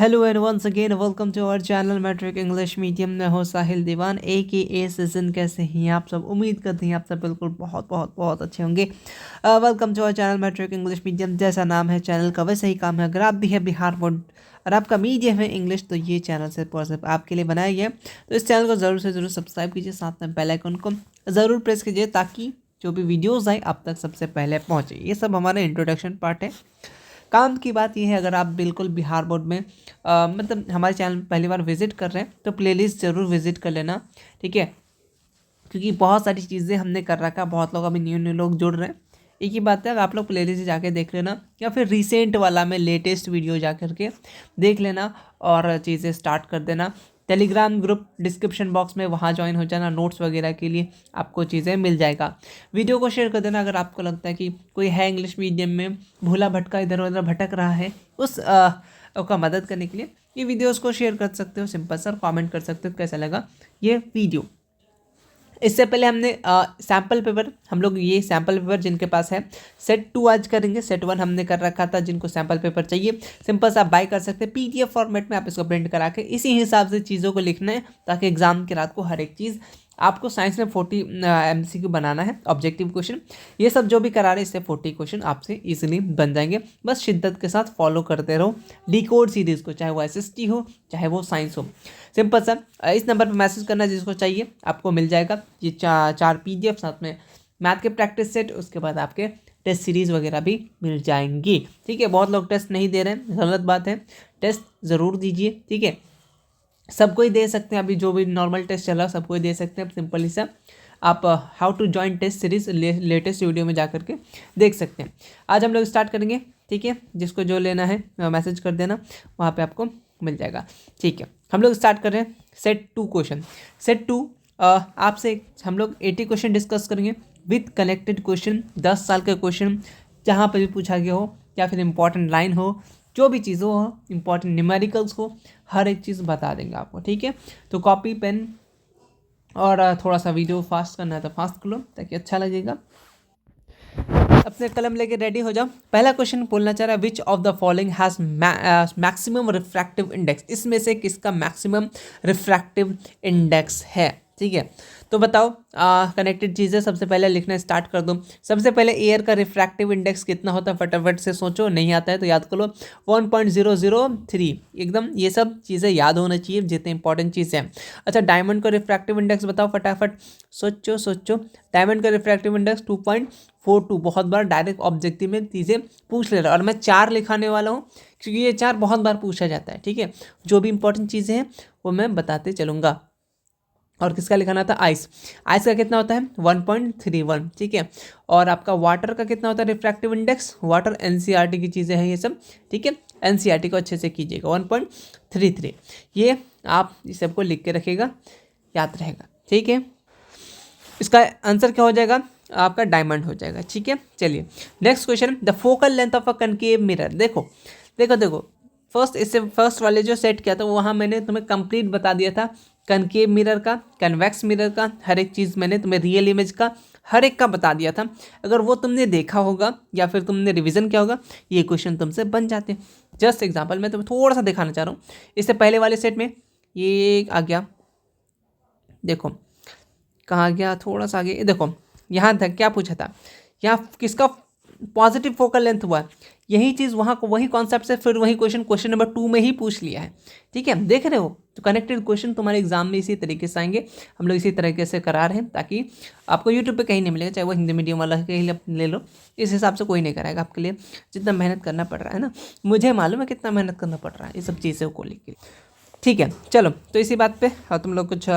Hello and once again welcome to our channel matric English medium में हो साहिल दीवान ए season. कैसे हैं आप सब? उम्मीद करते हैं आप सब बिल्कुल बहुत बहुत बहुत अच्छे होंगे। Welcome to our channel matric English medium. जैसा नाम है चैनल का वैसे ही काम है। अगर आप भी है बिहार बोर्ड और आपका मीडियम है इंग्लिश तो ये चैनल सिर्फ आपके लिए बनाया गया है। तो इस चैनल को ज़रूर से ज़रूर सब्सक्राइब कीजिए, साथ में बेल आइकन को ज़रूर प्रेस कीजिए ताकि जो भी वीडियोज़ आए आप तक सबसे पहले पहुँचे। ये सब हमारा इंट्रोडक्शन पार्ट है। काम की बात यह है, अगर आप बिल्कुल बिहार बोर्ड में मतलब हमारे चैनल पहली बार विजिट कर रहे हैं तो प्लेलिस्ट ज़रूर विजिट कर लेना, ठीक है। क्योंकि बहुत सारी चीज़ें हमने कर रखा है, बहुत लोग अभी न्यू लोग जुड़ रहे हैं। एक ही बात है, आप लोग प्लेलिस्ट जाके देख लेना या फिर रिसेंट वाला में लेटेस्ट वीडियो जा करके देख लेना और चीज़ें स्टार्ट कर देना। टेलीग्राम ग्रुप डिस्क्रिप्शन बॉक्स में वहाँ ज्वाइन हो जाना, नोट्स वगैरह के लिए आपको चीज़ें मिल जाएगा। वीडियो को शेयर कर देना अगर आपको लगता है कि कोई है इंग्लिश मीडियम में भूला भटका इधर उधर भटक रहा है, उस का मदद करने के लिए ये वीडियोस को शेयर कर सकते हो। सिंपल सर कमेंट कर सकते हो कैसा लगा ये वीडियो। इससे पहले हमने सैम्पल पेपर, हम लोग ये सैम्पल पेपर जिनके पास है सेट 2 आज करेंगे। सेट 1 हमने कर रखा था। जिनको सैम्पल पेपर चाहिए सिंपल से आप बाय कर सकते हैं। पीडीएफ फॉर्मेट में आप इसको प्रिंट करा के इसी हिसाब से चीज़ों को लिखना है ताकि एग्जाम की रात को हर एक चीज़ आपको साइंस में 40 MCQ बनाना है, ऑब्जेक्टिव क्वेश्चन। ये सब जो भी करा रहे हैं इससे 40 क्वेश्चन आपसे इजीली बन जाएंगे। बस शिद्दत के साथ फॉलो करते रहो डिकोड सीरीज़ को, चाहे वो SST हो चाहे वो साइंस हो। सिंपल सा इस नंबर पर मैसेज करना जिसको चाहिए आपको मिल जाएगा। ये चार PDF साथ में मैथ के प्रैक्टिस सेट, उसके बाद आपके टेस्ट सीरीज़ वगैरह भी मिल जाएंगी, ठीक है। बहुत लोग टेस्ट नहीं दे रहे हैं, गलत बात है। टेस्ट ज़रूर दीजिए, ठीक है। सबको ही दे सकते हैं, अभी जो भी नॉर्मल टेस्ट चल रहा है सबको ही दे सकते हैं। सिंपल ही सा आप how to join test series latest video में जा करके देख सकते हैं। आज हम लोग स्टार्ट करेंगे, ठीक है। जिसको जो लेना है मैसेज कर देना, वहाँ पे आपको मिल जाएगा, ठीक है। हम लोग स्टार्ट कर रहे हैं सेट 2 क्वेश्चन। सेट 2 आपसे हम लोग 80 क्वेश्चन डिस्कस करेंगे विथ कनेक्टेड क्वेश्चन। 10 साल के क्वेश्चन जहाँ पर भी पूछा गया हो या फिर इंपॉर्टेंट लाइन हो, जो भी चीज़ हो, इंपॉर्टेंट न्यूमेरिकल्स हो, हर एक चीज़ बता देंगे आपको, ठीक है। तो कॉपी पेन और थोड़ा सा वीडियो फास्ट करना है तो फास्ट कर लो ताकि अच्छा लगेगा। अपने कलम लेके रेडी हो जाओ। पहला क्वेश्चन बोलना चाह रहा है विच of the following has maximum refractive index. इसमें से किसका मैक्सिमम रिफ्रैक्टिव इंडेक्स है, ठीक है। तो बताओ कनेक्टेड चीज़ें सबसे पहले लिखना स्टार्ट कर दो। सबसे पहले एयर का रिफ्रैक्टिव इंडेक्स कितना होता है फटाफट से सोचो, नहीं आता है तो याद कर लो 1.003। एकदम ये सब चीज़ें याद होना चाहिए जितने इंपॉर्टेंट चीज़ें हैं। अच्छा डायमंड का रिफ्रैक्टिव इंडेक्स बताओ फटाफट, सोचो। डायमंड का रिफ्रैक्टिव इंडेक्स 2.42। बहुत बार डायरेक्ट ऑब्जेक्टिव में चीज़ें पूछ ले रहा है और मैं 4 लिखाने वाला हूँ क्योंकि ये 4 बहुत बार पूछा जाता है, ठीक है। जो भी इंपॉर्टेंट चीज़ें हैं वो मैं बताते चलूँगा। और किसका लिखाना था? आइस का कितना होता है? 1.31, ठीक है। और आपका वाटर का कितना होता है रिफ्रैक्टिव इंडेक्स? वाटर NCERT की चीज़ें हैं ये सब, ठीक है। NCERT को अच्छे से कीजिएगा। 1.33। ये आप इस सबको लिख के रखिएगा, याद रहेगा, ठीक है। इसका आंसर क्या हो जाएगा? आपका डायमंड हो जाएगा, ठीक है। चलिए next question, the focal length of a concave mirror. देखो इससे फर्स्ट वाले जो सेट किया था वहाँ मैंने तुम्हें कंप्लीट बता दिया था कनकेव मिरर का, कन्वेक्स मिरर का, हर एक चीज़ मैंने तुम्हें रियल इमेज का हर एक का बता दिया था। अगर वो तुमने देखा होगा या फिर तुमने रिवीजन किया होगा ये क्वेश्चन तुमसे बन जाते। जस्ट एग्जाम्पल मैं तुम्हें थोड़ा सा दिखाना चाह रहा हूँ। इससे पहले वाले सेट में ये आ गया, देखो कहाँ गया, थोड़ा सा आगे देखो, यहाँ तक क्या पूछा था, यहाँ किसका पॉजिटिव फोकल लेंथ हुआ है। यही चीज़ वहाँ को वही कॉन्सेप्ट से फिर वही क्वेश्चन नंबर 2 में ही पूछ लिया है, ठीक है। देख रहे हो, तो कनेक्टेड क्वेश्चन तुम्हारे एग्जाम में इसी तरीके से आएंगे। हम लोग इसी तरीके से करा रहे हैं ताकि आपको यूट्यूब पे कहीं नहीं मिलेगा, चाहे वो हिंदी मीडियम वाला कहीं ले लो, इस हिसाब से कोई नहीं कराएगा आपके लिए। जितना मेहनत करना पड़ रहा है ना, मुझे मालूम है कितना मेहनत करना पड़ रहा है ये सब चीज़ों को लेकर, ठीक है। चलो तो इसी बात पर तुम लोग कुछ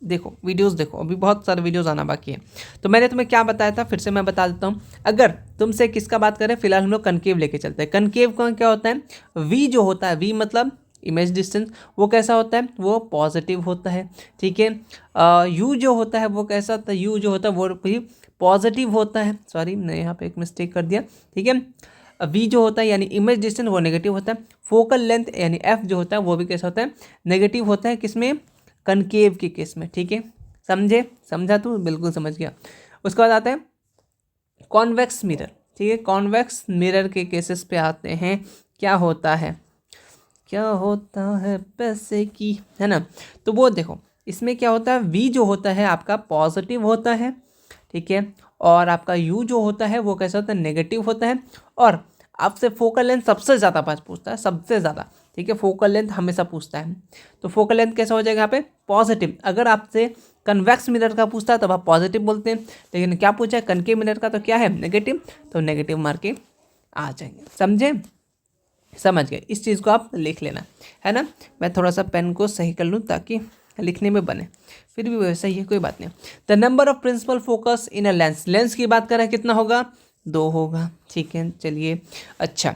देखो वीडियोस देखो, अभी बहुत सारे वीडियोस आना बाकी है। तो मैंने तुम्हें क्या बताया था फिर से मैं बता देता हूँ। अगर तुमसे किसका बात करें, फिलहाल हम लोग कनकेव लेके चलते हैं। कनकेव का क्या होता है? वी जो होता है, वी मतलब इमेज डिस्टेंस, वो कैसा होता है? वो पॉजिटिव होता है, ठीक है। यू जो होता है वो कैसा होता है? यू जो होता है वो भी पॉजिटिव होता है। सॉरी मैंने यहाँ पे एक मिस्टेक कर दिया, ठीक है। वी जो होता है यानी इमेज डिस्टेंस वो नेगेटिव होता है। फोकल लेंथ यानी एफ जो होता है वो भी कैसा होता है? नेगेटिव होता है। किसमें? कनकेव के केस में, ठीक है। समझा तू? बिल्कुल समझ गया। उसके बाद आता है कॉन्वेक्स मिरर, ठीक है। कॉन्वेक्स मिरर के केसेस पे आते हैं, क्या होता है? क्या होता है पैसे की, है ना। तो वो देखो इसमें क्या होता है, वी जो होता है आपका पॉजिटिव होता है, ठीक है, और आपका यू जो होता है वो कैसा होता है, नेगेटिव होता है। और आपसे फोकल लेंथ सबसे ज़्यादा पास पूछता है, सबसे ज़्यादा, ठीक है, फोकल लेंथ हमेशा पूछता है। तो फोकल लेंथ कैसा हो जाएगा यहाँ पे, पॉजिटिव। अगर आपसे कन्वेक्स मिरर का पूछता है तब आप पॉजिटिव बोलते हैं, लेकिन क्या पूछा है कनकेव मिरर का, तो क्या है, नेगेटिव, तो नेगेटिव मार्क के आ जाएंगे। समझे, समझ गए, इस चीज़ को आप लिख लेना, है ना। मैं थोड़ा सा पेन को सही कर लूँ ताकि लिखने में बने, फिर भी वैसा ही है, कोई बात नहीं। The number of principal focus in a lens, lens की बात करें कितना होगा, 2 होगा, ठीक है, चलिए। अच्छा,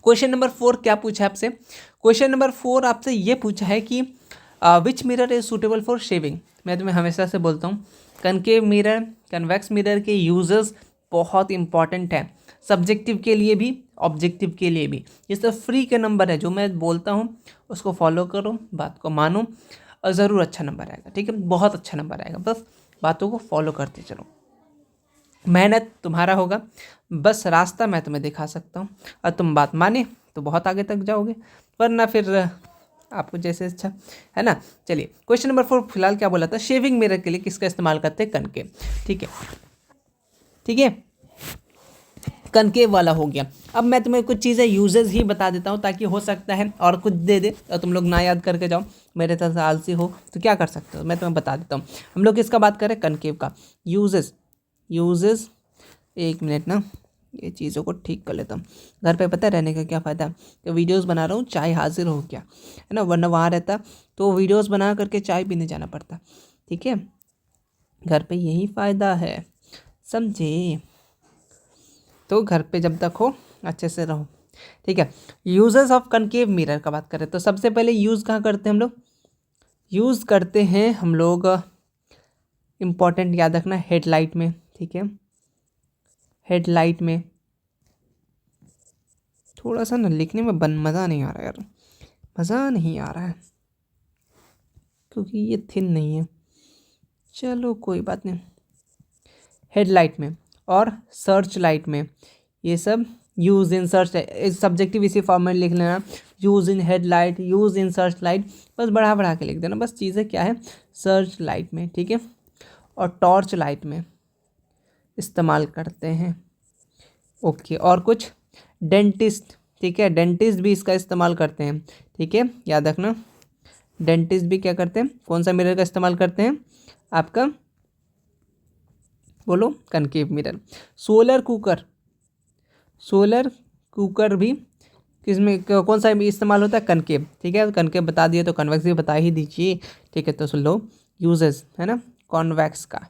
क्वेश्चन नंबर 4 क्या पूछा है आपसे, क्वेश्चन नंबर 4 आपसे ये पूछा है कि विच mirror is suitable for shaving. मैं तुम्हें हमेशा से बोलता हूँ कनकेव मिरर, कन्वेक्स मिरर के यूजेस बहुत इंपॉर्टेंट है, सब्जेक्टिव के लिए भी, ऑब्जेक्टिव के लिए भी। ये सब फ्री के नंबर है, जो मैं बोलता हूँ उसको फॉलो करो, बात को मानो, और ज़रूर अच्छा नंबर आएगा, ठीक है, बहुत अच्छा नंबर आएगा, बस बातों को फॉलो करते चलो। मेहनत तुम्हारा होगा, बस रास्ता मैं तुम्हें दिखा सकता हूँ, और तुम बात माने तो बहुत आगे तक जाओगे, वरना फिर आपको जैसे अच्छा, है ना। चलिए क्वेश्चन नंबर 4 फिलहाल क्या बोला था, शेविंग मिरर के लिए किसका इस्तेमाल करते हैं, कनकेव, ठीक है, ठीक है, कनकेव वाला हो गया। अब मैं तुम्हें कुछ चीज़ें यूजेस ही बता देता हूँ, ताकि हो सकता है और कुछ दे दे और तुम लोग ना याद करके जाओ, मेरे तरह से आलसी हो तो क्या कर सकते हो, मैं तुम्हें बता देता हूँ। हम लोग किसका बात करें, कनकेव का। यूजेस, यूजेस, एक मिनट ना, ये चीज़ों को ठीक कर लेता हूँ। घर पे पता है रहने का क्या फ़ायदा, कि वीडियोस बना रहा हूँ, चाय हाजिर हो गया, है ना, वरना वहाँ रहता तो वीडियोस बना करके चाय पीने जाना पड़ता, ठीक है, घर पे यही फ़ायदा है, समझे। तो घर पे जब तक हो अच्छे से रहो, ठीक है। यूजेस ऑफ कनकेव मिरर का बात करें तो सबसे पहले यूज़ कहाँ करते हैं हम लोग, यूज़ करते हैं हम लोग, इम्पॉर्टेंट याद रखना, हेडलाइट में, ठीक है, हेडलाइट में। थोड़ा सा ना लिखने में मज़ा नहीं आ रहा यार, मज़ा नहीं आ रहा है क्योंकि ये थिन नहीं है, चलो कोई बात नहीं। हेडलाइट में और सर्च लाइट में, ये सब यूज़ इन सर्च, सब्जेक्टिव इसी फॉर्म में लिख लेना, use in headlight, use in search light, बस बढ़ा बढ़ा के लिख देना, बस चीज़ें क्या है, सर्च लाइट में, ठीक है, और टॉर्च लाइट में इस्तेमाल करते हैं, ओके। और कुछ डेंटिस्ट, ठीक है, डेंटिस्ट भी इसका इस्तेमाल करते हैं, ठीक है, याद रखना, डेंटिस्ट भी क्या करते हैं, कौन सा मिरर का इस्तेमाल करते हैं, आपका बोलो, concave mirror. Solar cooker, solar cooker भी किसमें कौन सा इस्तेमाल होता है, कनकेव, ठीक है, कनकेव बता दिए तो कन्वेक्स भी बता ही दीजिए, ठीक है। तो सुन लो यूजेस, है ना, कॉन्वेक्स का,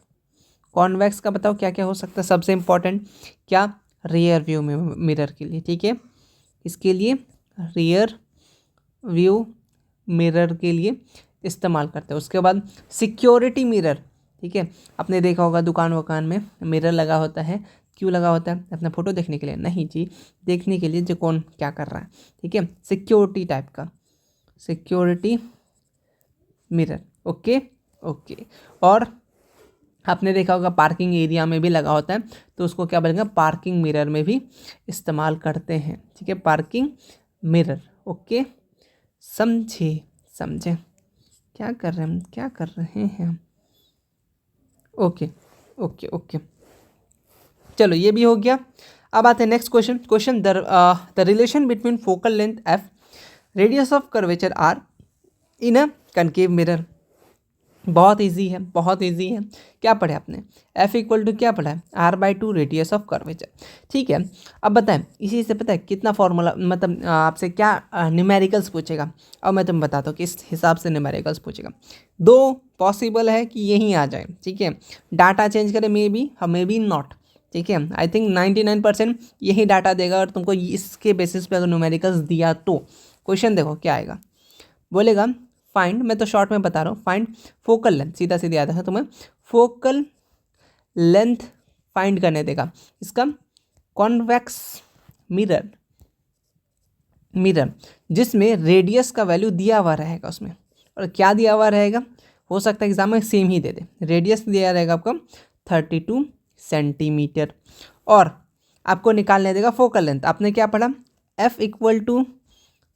कॉन्वेक्स का बताओ क्या क्या हो सकता है, सबसे इम्पोर्टेंट क्या, रियर व्यू मिरर के लिए, ठीक है, इसके लिए रियर व्यू मिरर के लिए इस्तेमाल करते हैं। उसके बाद सिक्योरिटी मिरर, ठीक है, आपने देखा होगा दुकान वकान में मिरर लगा होता है, क्यों लगा होता है, अपना फ़ोटो देखने के लिए नहीं जी, देखने के लिए जो कौन क्या कर रहा है, ठीक है, सिक्योरिटी टाइप का, सिक्योरिटी मिरर, ओके, ओके। और आपने देखा होगा पार्किंग एरिया में भी लगा होता है, तो उसको क्या बोलेंगे, पार्किंग मिरर में भी इस्तेमाल करते हैं, ठीक है, पार्किंग मिरर, ओके, समझे, समझे, क्या कर रहे हैं, क्या कर रहे हैं, ओके, ओके, ओके, चलो ये भी हो गया। अब आते हैं next question, question the relation between focal length F, radius of curvature R in a concave mirror. बहुत इजी है, बहुत इजी है, क्या पढ़े आपने, एफ इक्वल टू क्या पढ़ा है, R/2 रेडियस ऑफ कर्वेचर, ठीक है। अब बताएं इसी से पता है कितना फॉर्मूला, मतलब आपसे क्या न्यूमेरिकल्स पूछेगा, अब मैं तुम्हें बताता हूँ किस हिसाब से न्यूमेरिकल्स पूछेगा। दो पॉसिबल है कि यही आ जाए, ठीक है, डाटा चेंज करें may be, may be not, ठीक है, आई थिंक 99% यही डाटा देगा, और तुमको इसके बेसिस पे अगर न्यूमेरिकल्स दिया तो क्वेश्चन देखो क्या आएगा, बोलेगा फाइंड, मैं तो शॉर्ट में बता रहा हूँ, फाइंड फोकल लेंथ, सीधा सीधा याद है तुम्हें, फोकल लेंथ फाइंड करने देगा इसका, कॉन्वेक्स मिरर, मिरर जिसमें रेडियस का वैल्यू दिया हुआ रहेगा उसमें, और क्या दिया हुआ रहेगा, हो सकता है एग्जाम में सेम ही दे दे, रेडियस दिया रहेगा आपका 32 सेंटीमीटर, और आपको निकालने देगा फोकल लेंथ, आपने क्या पढ़ा, एफ इक्वल टू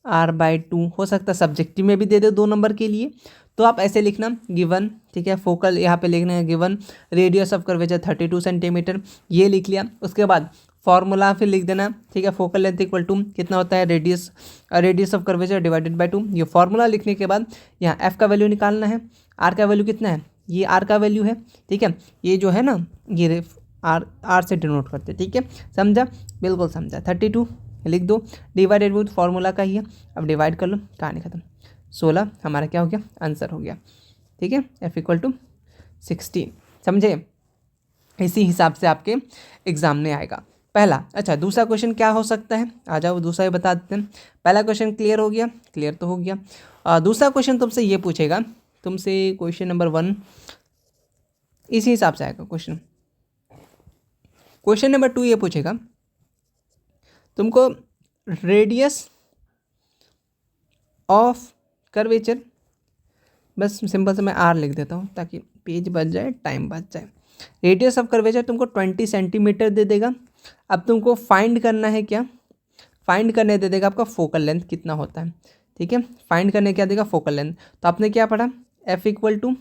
r/2 हो सकता है सब्जेक्टिव में भी दे दो 2 नंबर के लिए, तो आप ऐसे लिखना गिवन, ठीक है, फोकल यहाँ पे लिखना है given radius of curvature 32 centimetre, ये लिख लिया। उसके बाद फॉर्मूला फिर लिख देना, ठीक है, फोकल लेंथ इक्वल टू कितना होता है radius of curvature divided by 2। ये फॉर्मूला लिखने के बाद यहाँ एफ का वैल्यू निकालना है, आर का वैल्यू कितना है, ये आर का वैल्यू है, ठीक है, ये जो है ना ये आर से डिनोट करते हैं, ठीक है, समझा, बिल्कुल समझा। 32 लिख दो, डिवाइडेड विद फॉर्मूला का ही है, अब डिवाइड कर लो, कहानी खत्म। 16 हमारा क्या हो गया, आंसर हो गया, ठीक है, एफ इक्वल टू 16, समझे। इसी हिसाब से आपके एग्जाम में आएगा पहला। अच्छा, दूसरा क्वेश्चन क्या हो सकता है, आ जाओ दूसरा ही बता देते हैं। पहला क्वेश्चन क्लियर हो गया, क्लियर तो हो गया। दूसरा क्वेश्चन तुमसे ये पूछेगा, तुमसे क्वेश्चन नंबर 1 इसी हिसाब से आएगा क्वेश्चन। क्वेश्चन नंबर 2 ये पूछेगा तुमको रेडियस ऑफ कर्वेचर, बस सिंपल से मैं आर लिख देता हूँ ताकि पेज बच जाए, टाइम बच जाए। रेडियस ऑफ कर्वेचर तुमको 20 सेंटीमीटर दे देगा। अब तुमको फाइंड करना है, क्या फाइंड करने दे देगा आपका फोकल लेंथ कितना होता है, ठीक है, फाइंड करने क्या देगा, फोकल लेंथ। तो आपने क्या पढ़ा, एफ इक्वल टू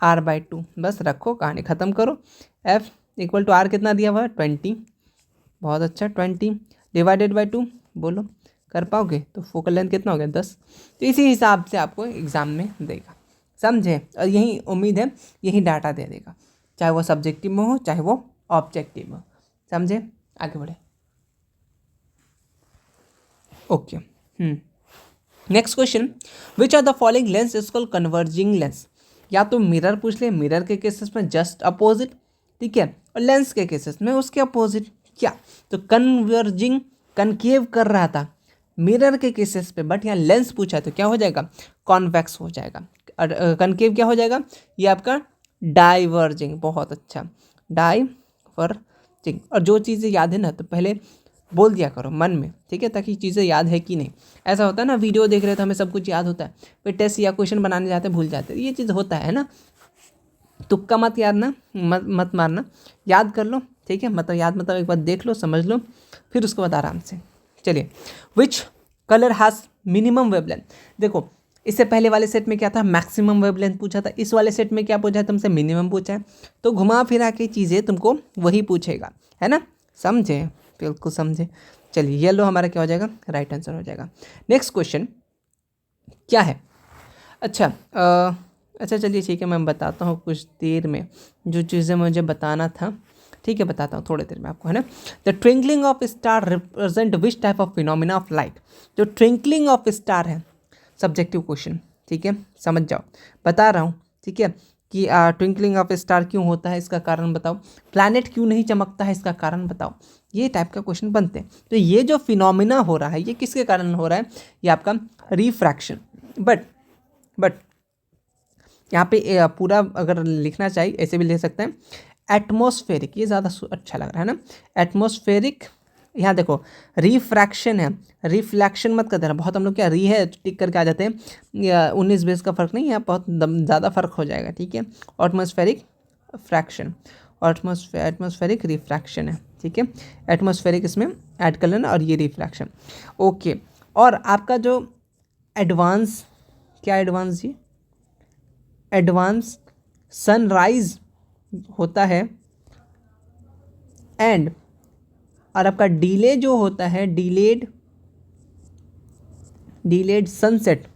r/2, बस रखो, कहानी ख़त्म करो। एफ इक्वल टू आर कितना दिया हुआ है, 20, बहुत अच्छा, 20 डिवाइडेड बाई 2, बोलो कर पाओगे, तो फोकल लेंथ कितना हो गया, 10। तो इसी हिसाब से आपको एग्ज़ाम में देगा, समझे, और यही उम्मीद है यही डाटा दे देगा, चाहे वो सब्जेक्टिव में हो चाहे वो ऑब्जेक्टिव में हो, समझे, आगे बढ़े। Okay, next question, which are the following lens is called converging lens. या तो मिरर पूछ ले, मिरर के केसेस में जस्ट अपोजिट, ठीक है, और लेंस के केसेस में उसके अपोजिट। क्या, तो कन्वर्जिंग कनकेव कर रहा था मिरर के केसेस पे, बट यहाँ लेंस पूछा तो क्या हो जाएगा, कॉन्वेक्स हो जाएगा। और कनकेव क्या हो जाएगा, ये आपका डाइवर्जिंग, बहुत अच्छा, डाइवर्जिंग। और जो चीज़ें याद है ना तो पहले बोल दिया करो मन में, ठीक है, ताकि चीज़ें याद है कि नहीं। ऐसा होता है ना, वीडियो देख रहे तो हमें सब कुछ याद होता है, फिर टेस्ट या क्वेश्चन बनाने जाते हैं भूल जाते हैं, ये चीज़ होता है ना। तुक्का मत याद ना, मत मारना, याद कर लो, ठीक है, मतलब याद मतलब एक बार देख लो, समझ लो, फिर उसके बाद आराम से। चलिए, which colour has minimum wavelength. देखो, इससे पहले वाले सेट में क्या था, मैक्सिमम वेवलेंथ पूछा था, इस वाले सेट में क्या पूछा है तुमसे, मिनिमम पूछा है। तो घुमा फिरा के चीज़ें तुमको वही पूछेगा, है ना, समझे, बिल्कुल समझे। चलिए, येलो हमारा क्या हो जाएगा, राइट आंसर हो जाएगा। नेक्स्ट क्वेश्चन क्या है, अच्छा अच्छा चलिए ठीक है, मैं बताता हूँ कुछ देर में जो चीज़ें मुझे बताना था, ठीक है, बताता हूँ थोड़ी देर में आपको, है ना। The twinkling of star represent which type of phenomena of light. जो ट्विंकलिंग ऑफ स्टार है, सब्जेक्टिव क्वेश्चन, ठीक है, समझ जाओ, बता रहा हूँ, ठीक है, कि ट्विंकलिंग ऑफ स्टार क्यों होता है, इसका कारण बताओ। प्लैनेट क्यों नहीं चमकता है, इसका कारण बताओ। ये टाइप का क्वेश्चन बनते हैं। तो ये जो फिनोमिना हो रहा है ये किसके कारण हो रहा है, ये आपका रिफ्रैक्शन। बट यहाँ पे पूरा अगर लिखना चाहिए ऐसे भी लिख सकते हैं, एटमॉस्फेरिक, ये ज़्यादा अच्छा लग रहा है ना, एटमॉस्फेरिक। यहाँ देखो रिफ्रैक्शन है, रिफ्लेक्शन मत कर देना, बहुत हम लोग क्या री है टिक करके आ जाते हैं, 19-20 का फ़र्क नहीं है, बहुत ज़्यादा फ़र्क हो जाएगा, ठीक है। एटमॉस्फेरिक फ्रैक्शन, एटमॉस्फेरिक रिफ्रैक्शन है, ठीक है, एटमॉस्फेरिक इसमें ऐड कर लेना, और ये रिफ्रैक्शन, ओके। और आपका जो एडवांस, क्या एडवांस जी, एडवांस सनराइज होता है, एंड और आपका डिले जो होता है, डिलेड सनसेट,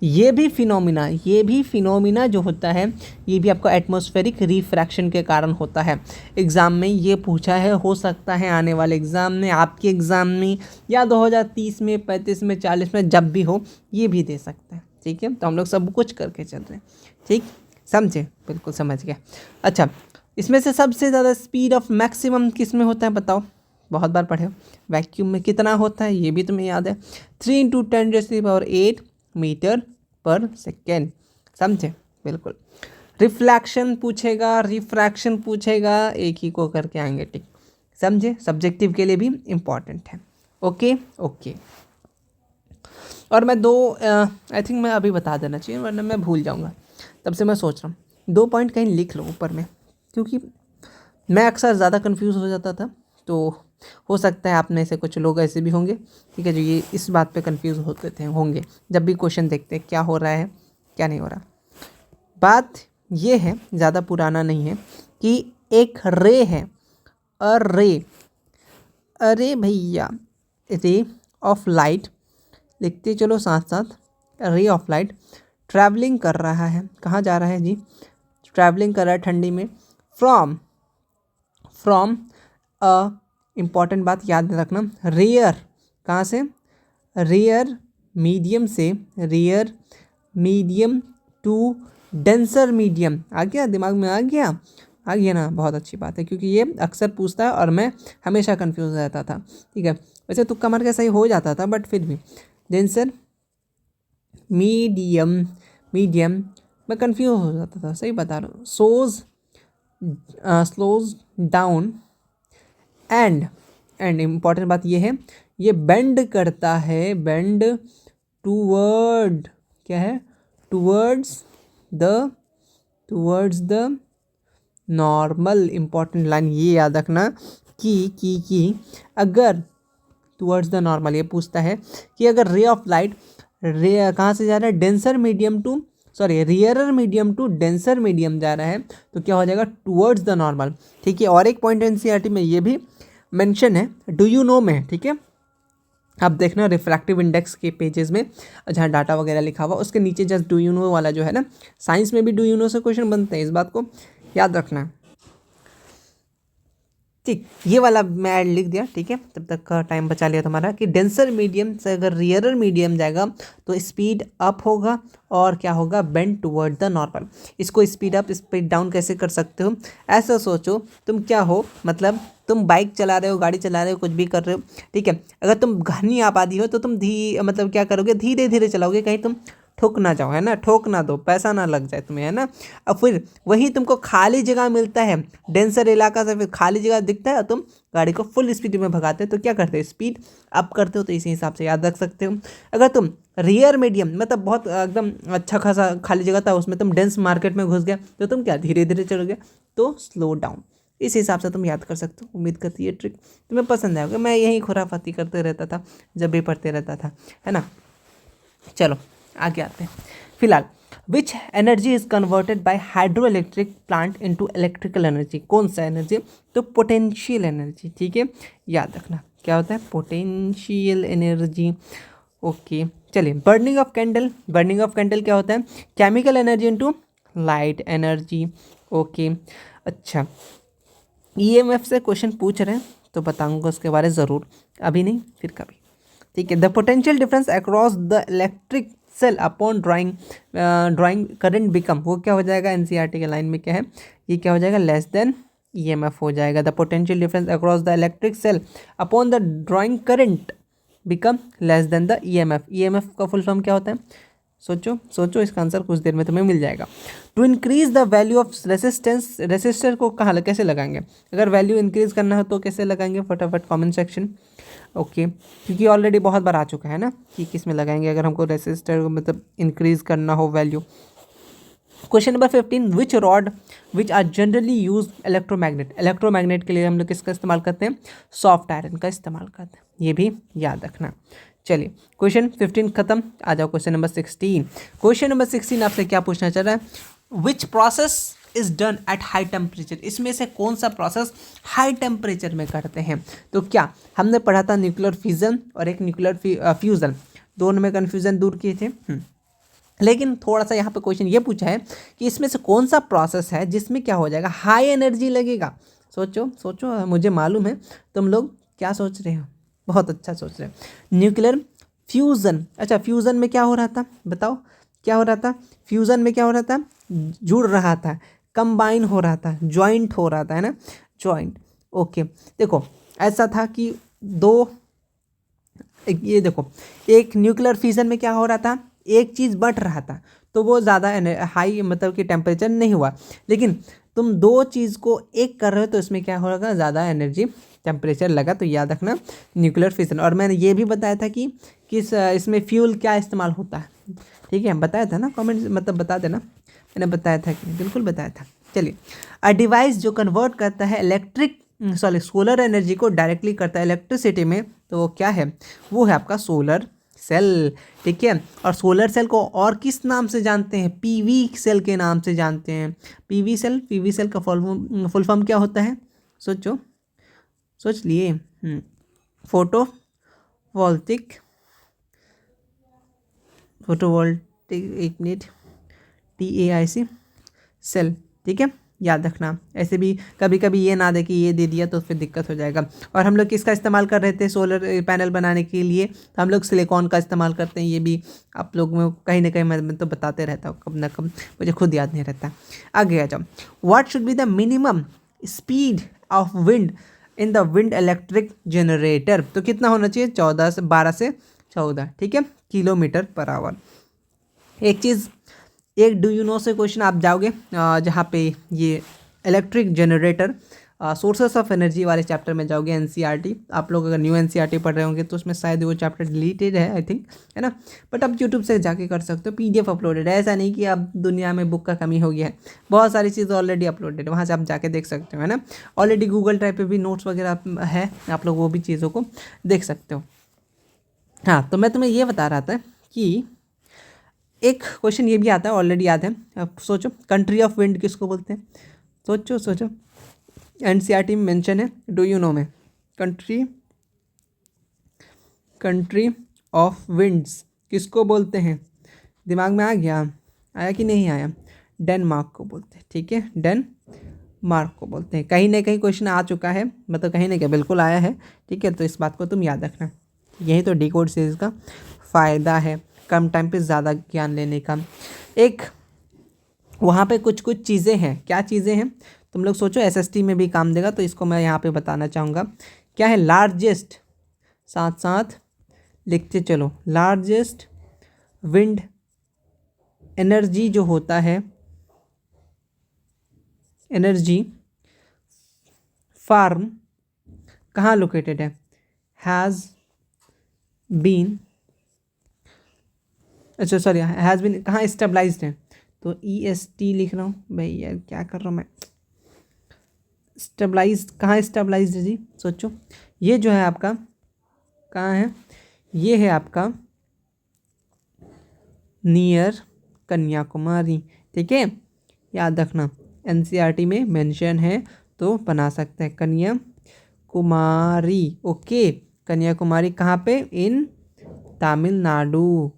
ये भी फिनोमिना जो होता है ये भी आपको एटमॉस्फेरिक रिफ्रैक्शन के कारण होता है। एग्ज़ाम में ये पूछा है, हो सकता है आने वाले एग्ज़ाम में, आपके एग्ज़ाम में, या 2030 में, 35 में, 40 में, जब भी हो ये भी दे सकता है, ठीक है। तो हम लोग सब कुछ करके चल रहे हैं, ठीक, समझे, बिल्कुल समझ गया। अच्छा, इसमें से सबसे ज़्यादा स्पीड ऑफ मैक्सिमम किस में होता है बताओ, बहुत बार पढ़े हो। वैक्यूम में कितना होता है ये भी तुम्हें याद है, 3 × 10⁸ मीटर पर सेकेंड, समझे, बिल्कुल। रिफ्लेक्शन पूछेगा, रिफ्रैक्शन पूछेगा, एक ही को करके आएंगे, ठीक, समझे, सब्जेक्टिव के लिए भी इम्पॉर्टेंट है, ओके ओके। और मैं आई थिंक मैं अभी बता देना चाहिए वरना मैं भूल जाऊँगा, तब से मैं सोच रहा हूँ 2 पॉइंट कहीं लिख लो ऊपर में, क्योंकि मैं अक्सर ज़्यादा कंफ्यूज हो जाता था, तो हो सकता है आप में से कुछ लोग ऐसे भी होंगे, ठीक है, जो ये इस बात पे कंफ्यूज होते थे होंगे जब भी क्वेश्चन देखते हैं क्या हो रहा है क्या नहीं हो रहा। बात ये है, ज़्यादा पुराना नहीं है, कि एक रे है, रे, अरे भैया, रे ऑफ लाइट, लिखते चलो साथ साथ, रे ऑफ लाइट ट्रैवलिंग कर रहा है, कहाँ जा रहा है जी, ट्रैवलिंग कर रहा है ठंडी में, फ्रॉम अ इम्पॉर्टेंट बात याद रखना, रेयर, कहाँ से, रेयर मीडियम से, rare medium to denser medium, आ गया दिमाग में, आ गया ना, बहुत अच्छी बात है, क्योंकि ये अक्सर पूछता है और मैं हमेशा कंफ्यूज रहता था, ठीक है, वैसे तुक्का मार के सही हो जाता था बट फिर भी डेंसर मीडियम मैं कंफ्यूज हो जाता था, सही बता रहा हूँ, स्लोज डाउन एंड इम्पॉर्टेंट बात ये है, ये बेंड करता है, बेंड टूवर्ड, क्या है, towards the normal, important line ये याद रखना कि अगर टूवर्ड्स द नॉर्मल ये पूछता है कि अगर रे ऑफ लाइट कहाँ से जा रहा है, रियरर मीडियम टू डेंसर मीडियम जा रहा है, तो क्या हो जाएगा, टूवर्ड्स द नॉर्मल, ठीक है। और एक पॉइंट एनसीईआरटी में ये भी मेंशन है, डू यू नो में, ठीक है, आप देखना रिफ्रैक्टिव इंडेक्स के पेजेस में जहाँ डाटा वगैरह लिखा हुआ उसके नीचे जस्ट डू यू नो वाला जो है ना, साइंस में भी डू यू नो से क्वेश्चन बनते हैं, इस बात को याद रखना, ठीक, ये वाला मैं ऐड लिख दिया, ठीक है, तब तक का टाइम बचा लिया तुम्हारा, कि डेंसर मीडियम से अगर रियरर मीडियम जाएगा तो स्पीड अप होगा और क्या होगा, बेंड टुवर्ड द नॉर्मल। इसको स्पीड अप स्पीड डाउन कैसे कर सकते हो, ऐसा सोचो तुम क्या हो, मतलब तुम बाइक चला रहे हो, गाड़ी चला रहे हो, कुछ भी कर रहे हो, ठीक है, अगर तुम घनी आबादी हो तो तुम मतलब क्या करोगे, धीरे धीरे चलाओगे, कहीं तुम ठोक ना जाओ, है ना, ठोक ना दो, पैसा ना लग जाए तुम्हें, है ना। अब फिर वही तुमको खाली जगह मिलता है, डेंसर इलाका से फिर खाली जगह दिखता है और तुम गाड़ी को फुल स्पीड में भगाते हो, तो क्या करते हो, स्पीड अप करते हो, तो इसी हिसाब से याद रख सकते हो। अगर तुम रियर मीडियम मतलब बहुत एकदम अच्छा खासा खाली जगह था उसमें तुम डेंस मार्केट में घुस गया, तो तुम क्या धीरे धीरे चलोगे, तो स्लो डाउन, इस हिसाब से तुम याद कर सकते हो। उम्मीद करती है ट्रिक तुम्हें पसंद आएगा, मैं यही खुराफाती करते रहता था जब भी पढ़ते रहता था, है ना। चलो आगे आते हैं। फिलहाल which energy is converted bye hydro electric plant into electrical energy, कौन सा एनर्जी, तो पोटेंशियल एनर्जी, ठीक है, याद रखना क्या होता है, पोटेंशियल एनर्जी, ओके। चलिए, बर्निंग ऑफ कैंडल क्या होता है, chemical energy into light energy, okay. अच्छा, ईएमएफ से क्वेश्चन पूछ रहे हैं तो बताऊंगा उसके बारे ज़रूर, अभी नहीं फिर कभी, ठीक है। The potential difference across the electric cell upon drawing current become, वो क्या हो जाएगा, एनसीईआरटी के लाइन में क्या है, ये क्या हो जाएगा, लेस देन ईएमएफ हो जाएगा। The potential difference across the electric cell upon the drawing current become less than the EMF. EMF का फुल फॉर्म क्या होता है, सोचो इसका आंसर कुछ देर में तुम्हें मिल जाएगा। To increase the value of resistance, resistor को कहाँ कैसे लगाएंगे, अगर वैल्यू इंक्रीज करना हो तो कैसे लगाएंगे, फटाफट कमेंट सेक्शन, ओके, क्योंकि ऑलरेडी बहुत बार आ चुका है ना कि किस में लगाएंगे अगर हमको रेसिस्टर को मतलब इंक्रीज करना हो value. Question number 15, which rod which are generally use electromagnet के लिए हम लोग किसका इस्तेमाल करते हैं, सॉफ्ट आयरन का इस्तेमाल करते हैं, ये भी याद रखना। चलिए क्वेश्चन 15 खत्म, आ जाओ क्वेश्चन नंबर 16। क्वेश्चन नंबर 16 आपसे क्या पूछना चाह रहा है, which process is done at high temperature, इसमें से कौन सा प्रोसेस हाई टेम्परेचर में करते हैं, तो क्या हमने पढ़ा था न्यूक्लियर फिजन और एक न्यूक्लियर फ्यूजन, दोनों में कन्फ्यूजन दूर किए थे, लेकिन थोड़ा सा यहाँ पे क्वेश्चन ये पूछा है कि इसमें से कौन सा प्रोसेस है जिसमें क्या हो जाएगा, हाई एनर्जी लगेगा। सोचो मुझे मालूम है तुम लोग क्या सोच रहे हो, बहुत अच्छा सोच रहे हो। न्यूक्लियर फ्यूज़न, अच्छा फ्यूज़न में क्या हो रहा था, बताओ क्या हो रहा था, फ्यूज़न में क्या हो रहा था, जुड़ रहा था, कंबाइन हो रहा था, जॉइंट हो रहा था, है ना, जॉइंट, ओके। देखो ऐसा था कि ये देखो एक न्यूक्लियर फ्यूज़न में क्या हो रहा था, एक चीज़ बढ़ रहा था तो वो ज़्यादा हाई मतलब कि टेम्परेचर नहीं हुआ, लेकिन तुम दो चीज़ को एक कर रहे हो तो इसमें क्या होगा, ज़्यादा एनर्जी टेम्परेचर लगा, तो याद रखना न्यूक्लियर फिशन। और मैंने ये भी बताया था कि किस इसमें फ्यूल क्या इस्तेमाल होता है, ठीक है, बताया था ना, कमेंट मतलब बता देना, मैंने बताया था कि बिल्कुल बताया था। चलिए, अ डिवाइस जो कन्वर्ट करता है इलेक्ट्रिक सॉरी सोलर एनर्जी को डायरेक्टली करता है इलेक्ट्रिसिटी में, तो वो क्या है, वो है आपका सोलर सेल। ठीक है, और सोलर सेल को और किस नाम से जानते हैं, पीवी सेल के नाम से जानते हैं। पीवी सेल का फुल फॉर्म क्या होता है, सोचो, सोच लिए। फोटो वोल्टिक फोटोवोल्टिक, एक मिनट, TAIC सेल। ठीक है, याद रखना। ऐसे भी कभी कभी ये ना दे कि ये दे दिया तो फिर दिक्कत हो जाएगा। और हम लोग किसका इस्तेमाल कर रहे थे सोलर पैनल बनाने के लिए, तो हम लोग सिलिकॉन का इस्तेमाल करते हैं। ये भी आप लोग में कहीं ना कहीं मैं तो बताते रहता हूँ, कब ना कब, मुझे खुद याद नहीं रहता। आगे आ जाओ। What should be the minimum speed of wind in the wind electric generator, तो कितना होना चाहिए, 12 से 14, ठीक है, किलोमीटर पर आवर। एक चीज़, एक डू यू नो से क्वेश्चन आप जाओगे जहाँ पे ये electric generator sources of energy वाले चैप्टर में जाओगे, एनसीईआरटी। आप लोग अगर न्यू एनसीईआरटी पढ़ रहे होंगे तो उसमें शायद वो चैप्टर डिलीटेड है, आई थिंक, है ना। बट आप यूट्यूब से जाके कर सकते हो, PDF अपलोडेड है। ऐसा नहीं कि अब दुनिया में बुक का कमी हो गया है, बहुत सारी चीज़ें ऑलरेडी अपलोडेड है, वहाँ से आप जाके देख सकते हो, है ना। ऑलरेडी गूगल ड्राइव पे भी नोट्स वगैरह है, आप लोग वो भी चीज़ों को देख सकते हो। हाँ, तो मैं तुम्हें ये बता रहा था कि एक क्वेश्चन ये भी आता है, ऑलरेडी याद है। अब सोचो, कंट्री ऑफ विंड किसको बोलते हैं, सोचो सोचो, एनसीईआरटी में मेंशन है, डू यू नो में, कंट्री ऑफ विंड्स किसको बोलते हैं, दिमाग में आ गया, आया कि नहीं आया, डेनमार्क को बोलते हैं। ठीक है, डेनमार्क को बोलते हैं। कहीं ना कहीं क्वेश्चन आ चुका है, मतलब कहीं ना कहीं बिल्कुल आया है। ठीक है, तो इस बात को तुम याद रखना। यही तो डिकोड सीरीज का फ़ायदा है, कम टाइम पे ज़्यादा ज्ञान लेने का। एक वहाँ पे कुछ कुछ चीज़ें हैं, क्या चीज़ें हैं, तुम लोग सोचो, SST में भी काम देगा, तो इसको मैं यहाँ पे बताना चाहूँगा। क्या है, लार्जेस्ट, साथ साथ लिखते चलो, लार्जेस्ट विंड एनर्जी जो होता है, एनर्जी फार्म कहाँ लोकेटेड है, हैज़ बीन, अच्छा सॉरी, हैज़ बीन कहाँ स्टेबलाइज्ड है, तो EST लिख रहा हूँ भाई, यार क्या कर रहा हूँ मैं, स्टेबलाइज कहाँ स्टेबलाइज्ड है जी, सोचो। ये जो है आपका कहाँ है, ये है आपका नियर कन्याकुमारी। ठीक है, याद रखना, एनसीईआरटी में मेंशन है तो बना सकते हैं, कन्याकुमारी। ओके, कन्याकुमारी कहाँ पे, इन तमिलनाडु,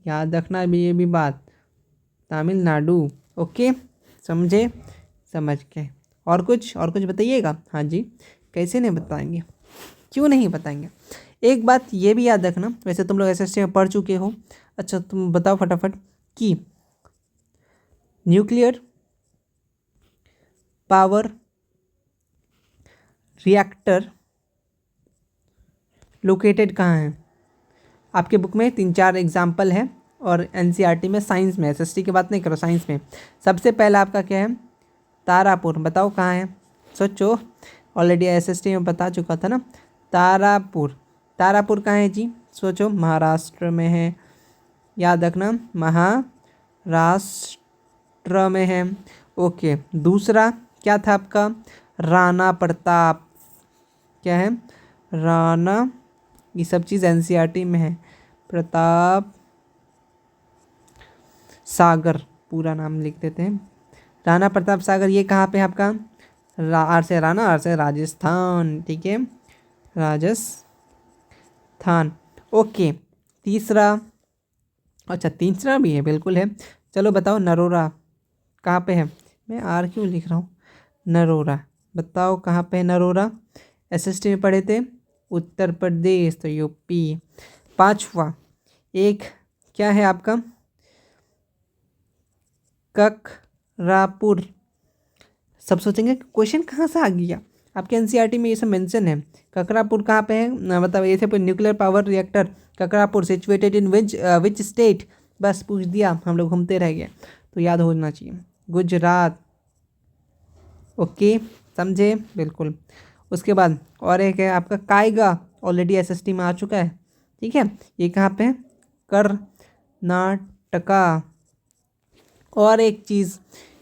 याद रखना भी ये भी बात, तमिलनाडु। ओके, समझे, समझ के। और कुछ बताइएगा। हाँ जी, कैसे नहीं बताएंगे, क्यों नहीं बताएंगे। एक बात ये भी याद रखना, वैसे तुम लोग SST में पढ़ चुके हो, अच्छा तुम बताओ फटाफट कि न्यूक्लियर पावर रिएक्टर लोकेटेड कहाँ है। आपके बुक में 3-4 एग्जाम्पल है, और एनसीईआरटी में, साइंस में, SST की बात नहीं करो, साइंस में सबसे पहला आपका क्या है, तारापुर। बताओ कहाँ है, सोचो, ऑलरेडी SST में बता चुका था ना, तारापुर। तारापुर कहाँ है जी, सोचो, महाराष्ट्र में है, याद रखना, महाराष्ट्र में है। ओके, दूसरा क्या था आपका, राणा प्रताप, क्या है, राणा, ये सब चीज़ एनसीईआरटी में है, प्रताप सागर, पूरा नाम लिख देते हैं, राणा प्रताप सागर। ये कहाँ पे है आपका, आर से राणा, आर से राजस्थान। ठीक है, राजस्थान। ओके, तीसरा, अच्छा तीसरा भी है, बिल्कुल है। चलो बताओ, नरोरा कहाँ पे है, मैं आर क्यों लिख रहा हूँ, नरोरा, बताओ कहाँ पे है नरोरा, SST में पढ़े थे, उत्तर प्रदेश, तो यूपी। पांचवा एक क्या है आपका, ककरापुर। सब सोचेंगे क्वेश्चन कहाँ से आ गया, आपके एनसीईआरटी में ये सब मेंशन है। ककरापुर कहाँ पे है, मतलब ये सब nuclear power reactor Kakrapur situated in which state, बस पूछ दिया, हम लोग घूमते रह गए, तो याद होना चाहिए, गुजरात। ओके, समझे, बिल्कुल। उसके बाद और एक है आपका कायगा, ऑलरेडी SST में आ चुका है। ठीक है, ये कहाँ पे है, कर्नाटका। और एक चीज़,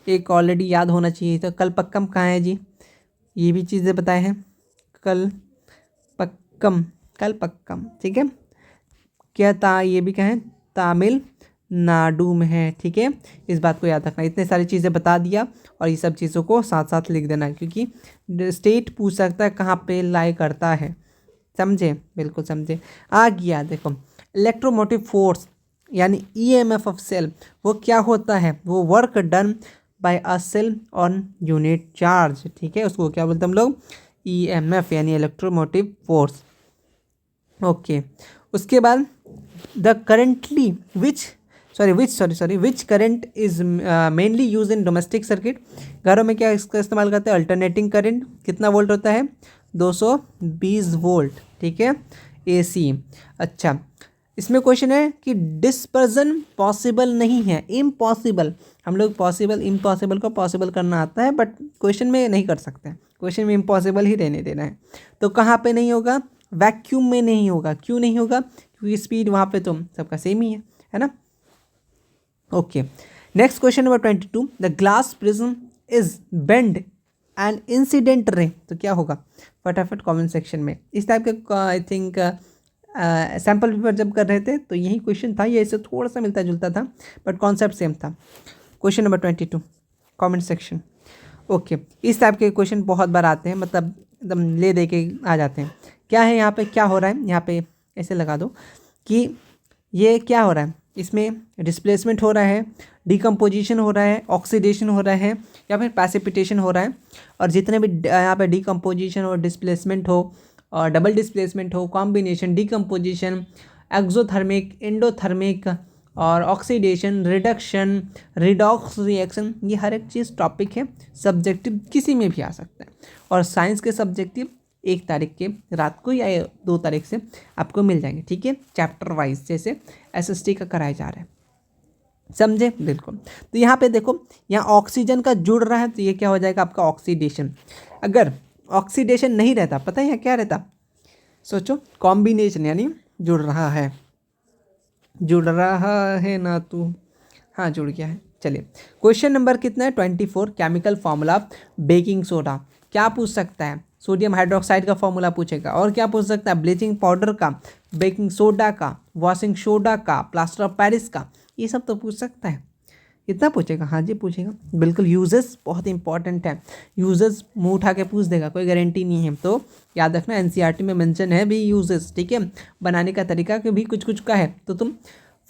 एक ऑलरेडी याद होना चाहिए, तो कलपक्कम कहाँ है जी, ये भी चीज़ें बताए हैं। कलपक्कम, कलपक्कम, ठीक है। क्या ये भी कहें तमिलनाडु में है, ठीक है। इस बात को याद रखना। इतने सारी चीज़ें बता दिया और ये सब चीज़ों को साथ साथ लिख देना, क्योंकि स्टेट पूछ सकता है कहाँ पे लाई करता है, समझे, बिल्कुल समझे। आ गया देखो, इलेक्ट्रोमोटिव फोर्स यानी ईएमएफ ऑफ सेल, वो क्या होता है, वो work done by a cell on unit charge, ठीक है। उसको क्या बोलते हैं हम लोग, ईएमएफ यानी इलेक्ट्रोमोटिव फोर्स। ओके, उसके बाद the currently which current is mainly use in domestic circuit. घरों में क्या इसका इस्तेमाल करते हैं, अल्टरनेटिंग करंट। कितना वोल्ट होता है, 220 वोल्ट, ठीक है, एसी। अच्छा, इसमें क्वेश्चन है कि डिस्पर्जन पॉसिबल नहीं है, इम्पॉसिबल। हम लोग पॉसिबल इम्पॉसिबल को पॉसिबल करना आता है, बट क्वेश्चन में नहीं कर सकते, क्वेश्चन में इम्पॉसिबल ही रहने देना है। तो कहाँ पे नहीं होगा, वैक्यूम में नहीं होगा। क्यों नहीं होगा, क्योंकि स्पीड वहाँ पे तो सबका सेम ही है ना। Okay, next question number 22, the glass prism is bend and incident ray, तो क्या होगा, फटाफट कमेंट सेक्शन में। इस टाइप के आई थिंक सैम्पल पेपर जब कर रहे थे तो यही क्वेश्चन था, ये इससे थोड़ा सा मिलता जुलता था, बट कॉन्सेप्ट सेम था। Question number 22, comment section. Okay, इस टाइप के क्वेश्चन बहुत बार आते हैं, मतलब एकदम ले दे के आ जाते हैं। क्या है यहाँ पे, क्या हो रहा है, यहाँ पे ऐसे लगा दो कि ये क्या हो रहा है, इसमें डिस्प्लेसमेंट हो रहा है, डिकम्पोजिशन हो रहा है, ऑक्सीडेशन हो रहा है, या फिर पैसिपिटेशन हो रहा है। और जितने भी यहाँ पे डिकम्पोजिशन और डिस्प्लेसमेंट हो और डबल डिस्प्लेसमेंट हो, कॉम्बिनेशन, डिकम्पोजिशन, एक्सोथर्मिक, एंडोथर्मिक और ऑक्सीडेशन, रिडक्शन, रिडॉक्स रिएक्शन, ये हर एक चीज़ टॉपिक है, सब्जेक्टिव किसी में भी आ सकता है। और साइंस के सब्जेक्टिव 1 तारीख के रात को या 2 तारीख से आपको मिल जाएंगे, ठीक है, चैप्टर वाइज, जैसे एसएसटी का कराया जा रहा है, समझे, बिल्कुल। तो यहाँ पे देखो, यहाँ ऑक्सीजन का जुड़ रहा है तो ये क्या हो जाएगा आपका ऑक्सीडेशन। अगर ऑक्सीडेशन नहीं रहता, पता है यहाँ क्या रहता, सोचो, कॉम्बिनेशन यानी जुड़ रहा है, जुड़ रहा है ना तू, हाँ जुड़ गया है। चलिए, क्वेश्चन नंबर कितना है, 24, केमिकल फार्मूला बेकिंग सोडा। क्या पूछ सकता है, सोडियम हाइड्रोक्साइड का फॉर्मूला पूछेगा, और क्या पूछ सकता है, ब्लीचिंग पाउडर का, बेकिंग सोडा का, वॉशिंग सोडा का, प्लास्टर ऑफ पेरिस का, ये सब तो पूछ सकता है। कितना पूछेगा, हाँ जी पूछेगा, बिल्कुल। यूजेस बहुत इंपॉर्टेंट है, यूजेस मुँह उठा के पूछ देगा, कोई गारंटी नहीं है, तो याद रखना एनसीईआरटी में मेंशन है भी यूजेस, ठीक है। बनाने का तरीका के भी कुछ कुछ का है, तो तुम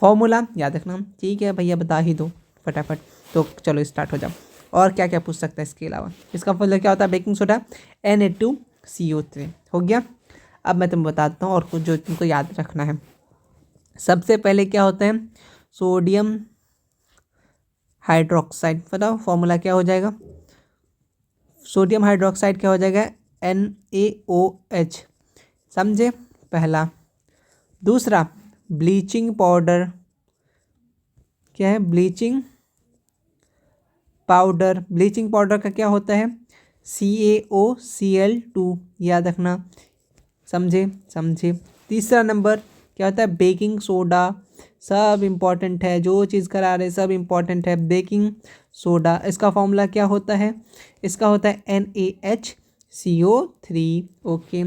फॉर्मूला याद रखना, ठीक है भैया, बता ही दो फटाफट। तो चलो स्टार्ट हो जाओ। और क्या क्या पूछ सकता है इसके अलावा, इसका फॉर्मूला क्या होता है, बेकिंग सोडा Na2CO3, हो गया। अब मैं तुम्हें बताता हूँ और कुछ जो तुमको याद रखना है। सबसे पहले क्या होता है, सोडियम हाइड्रोक्साइड, बताओ फॉर्मूला क्या हो जाएगा, सोडियम हाइड्रोक्साइड क्या हो जाएगा, NaOH, समझे, पहला। दूसरा, ब्लीचिंग पाउडर, क्या है, ब्लीचिंग पाउडर, ब्लीचिंग पाउडर का क्या होता है, CaOCl2, याद रखना, समझे समझे। तीसरा नंबर क्या होता है, बेकिंग सोडा, सब इम्पॉर्टेंट है, जो चीज़ करा रहे सब इम्पॉर्टेंट है। बेकिंग सोडा, इसका फॉर्मूला क्या होता है, इसका होता है NaHCO3, ओके।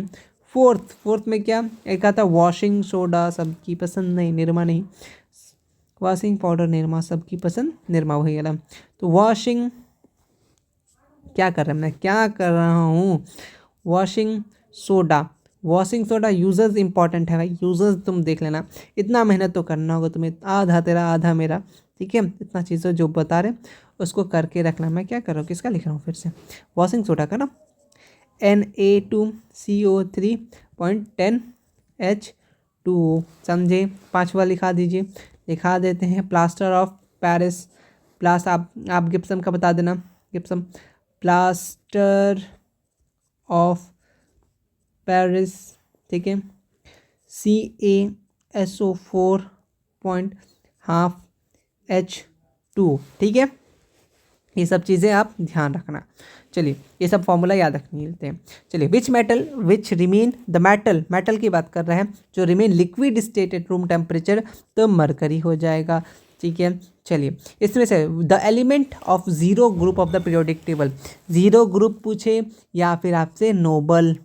फोर्थ में क्या, एक आता है वॉशिंग सोडा, सबकी पसंद नहीं, निरमा नहीं, वॉशिंग पाउडर निरमा सबकी पसंद, निरमा वही वाला। तो वॉशिंग, क्या कर रहा हूँ मैं, क्या कर रहा हूँ, washing soda, washing soda users important है भाई, यूजर्स तुम देख लेना, इतना मेहनत तो करना होगा तुम्हें, आधा तेरा आधा मेरा, ठीक है। इतना चीज़ें जो बता रहे उसको करके रखना। मैं क्या कर रहा हूँ, किसका लिख रहा हूँ फिर से, वॉशिंग सोडा का ना, Na2CO3.10H2O, समझे। पांचवा लिखा दीजिए, लिखा देते हैं, प्लास्टर ऑफ पेरिस, आप गिप्सम का बता देना, गिप्सम, प्लास्टर ऑफ पेरिस, ठीक है, CaSO4.12H2, ठीक है। ये सब चीज़ें आप ध्यान रखना। चलिए, ये सब फॉर्मूला याद रखने लेते हैं। चलिए, which metal which remain, the metal की बात कर रहे हैं जो remain liquid state at room temperature, तो मरकरी हो जाएगा। ठीक है। चलिए इसमें से the element of zero group of the periodic table, zero group पूछे या फिर आपसे नोबल,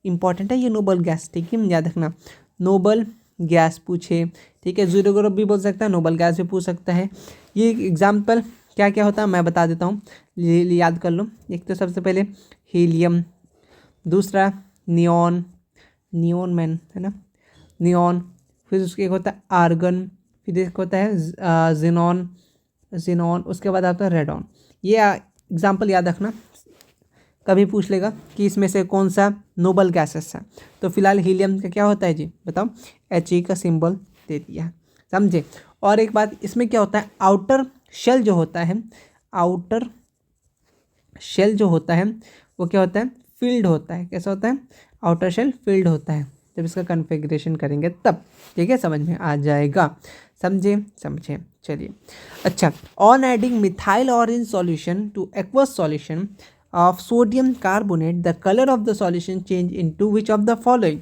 इंपॉर्टेंट है ये नोबल गैस, ठीक है, याद रखना, नोबल गैस पूछे, ठीक है, ज़ीरो ग्रुप भी बोल सकता है, नोबल गैस भी पूछ सकता है। ये एग्जाम्पल क्या क्या होता है मैं बता देता हूँ, याद कर लो। एक तो सबसे पहले हीलियम, दूसरा नियॉन, नियॉन मैन है ना, नियॉन, फिर उसके एक होता है आर्गन, फिर एक होता है जिनॉन, जिनॉन, उसके बाद आता है रेडॉन। ये एग्जाम्पल याद रखना, कभी पूछ लेगा कि इसमें से कौन सा नोबल गैसेस है। तो फिलहाल हीलियम का क्या होता है जी बताओ, He का सिंबल दे दिया है, समझे। और एक बात इसमें क्या होता है, आउटर शेल जो होता है, आउटर शेल जो होता है वो क्या होता है, फील्ड होता है। कैसा होता है, आउटर शेल फील्ड होता है। जब इसका कन्फिग्रेशन करेंगे तब, ठीक है, समझ में आ जाएगा, समझे समझे। चलिए अच्छा, on adding methyl orange solution two aqueous solution of sodium carbonate the colour of the solution change into which of the following.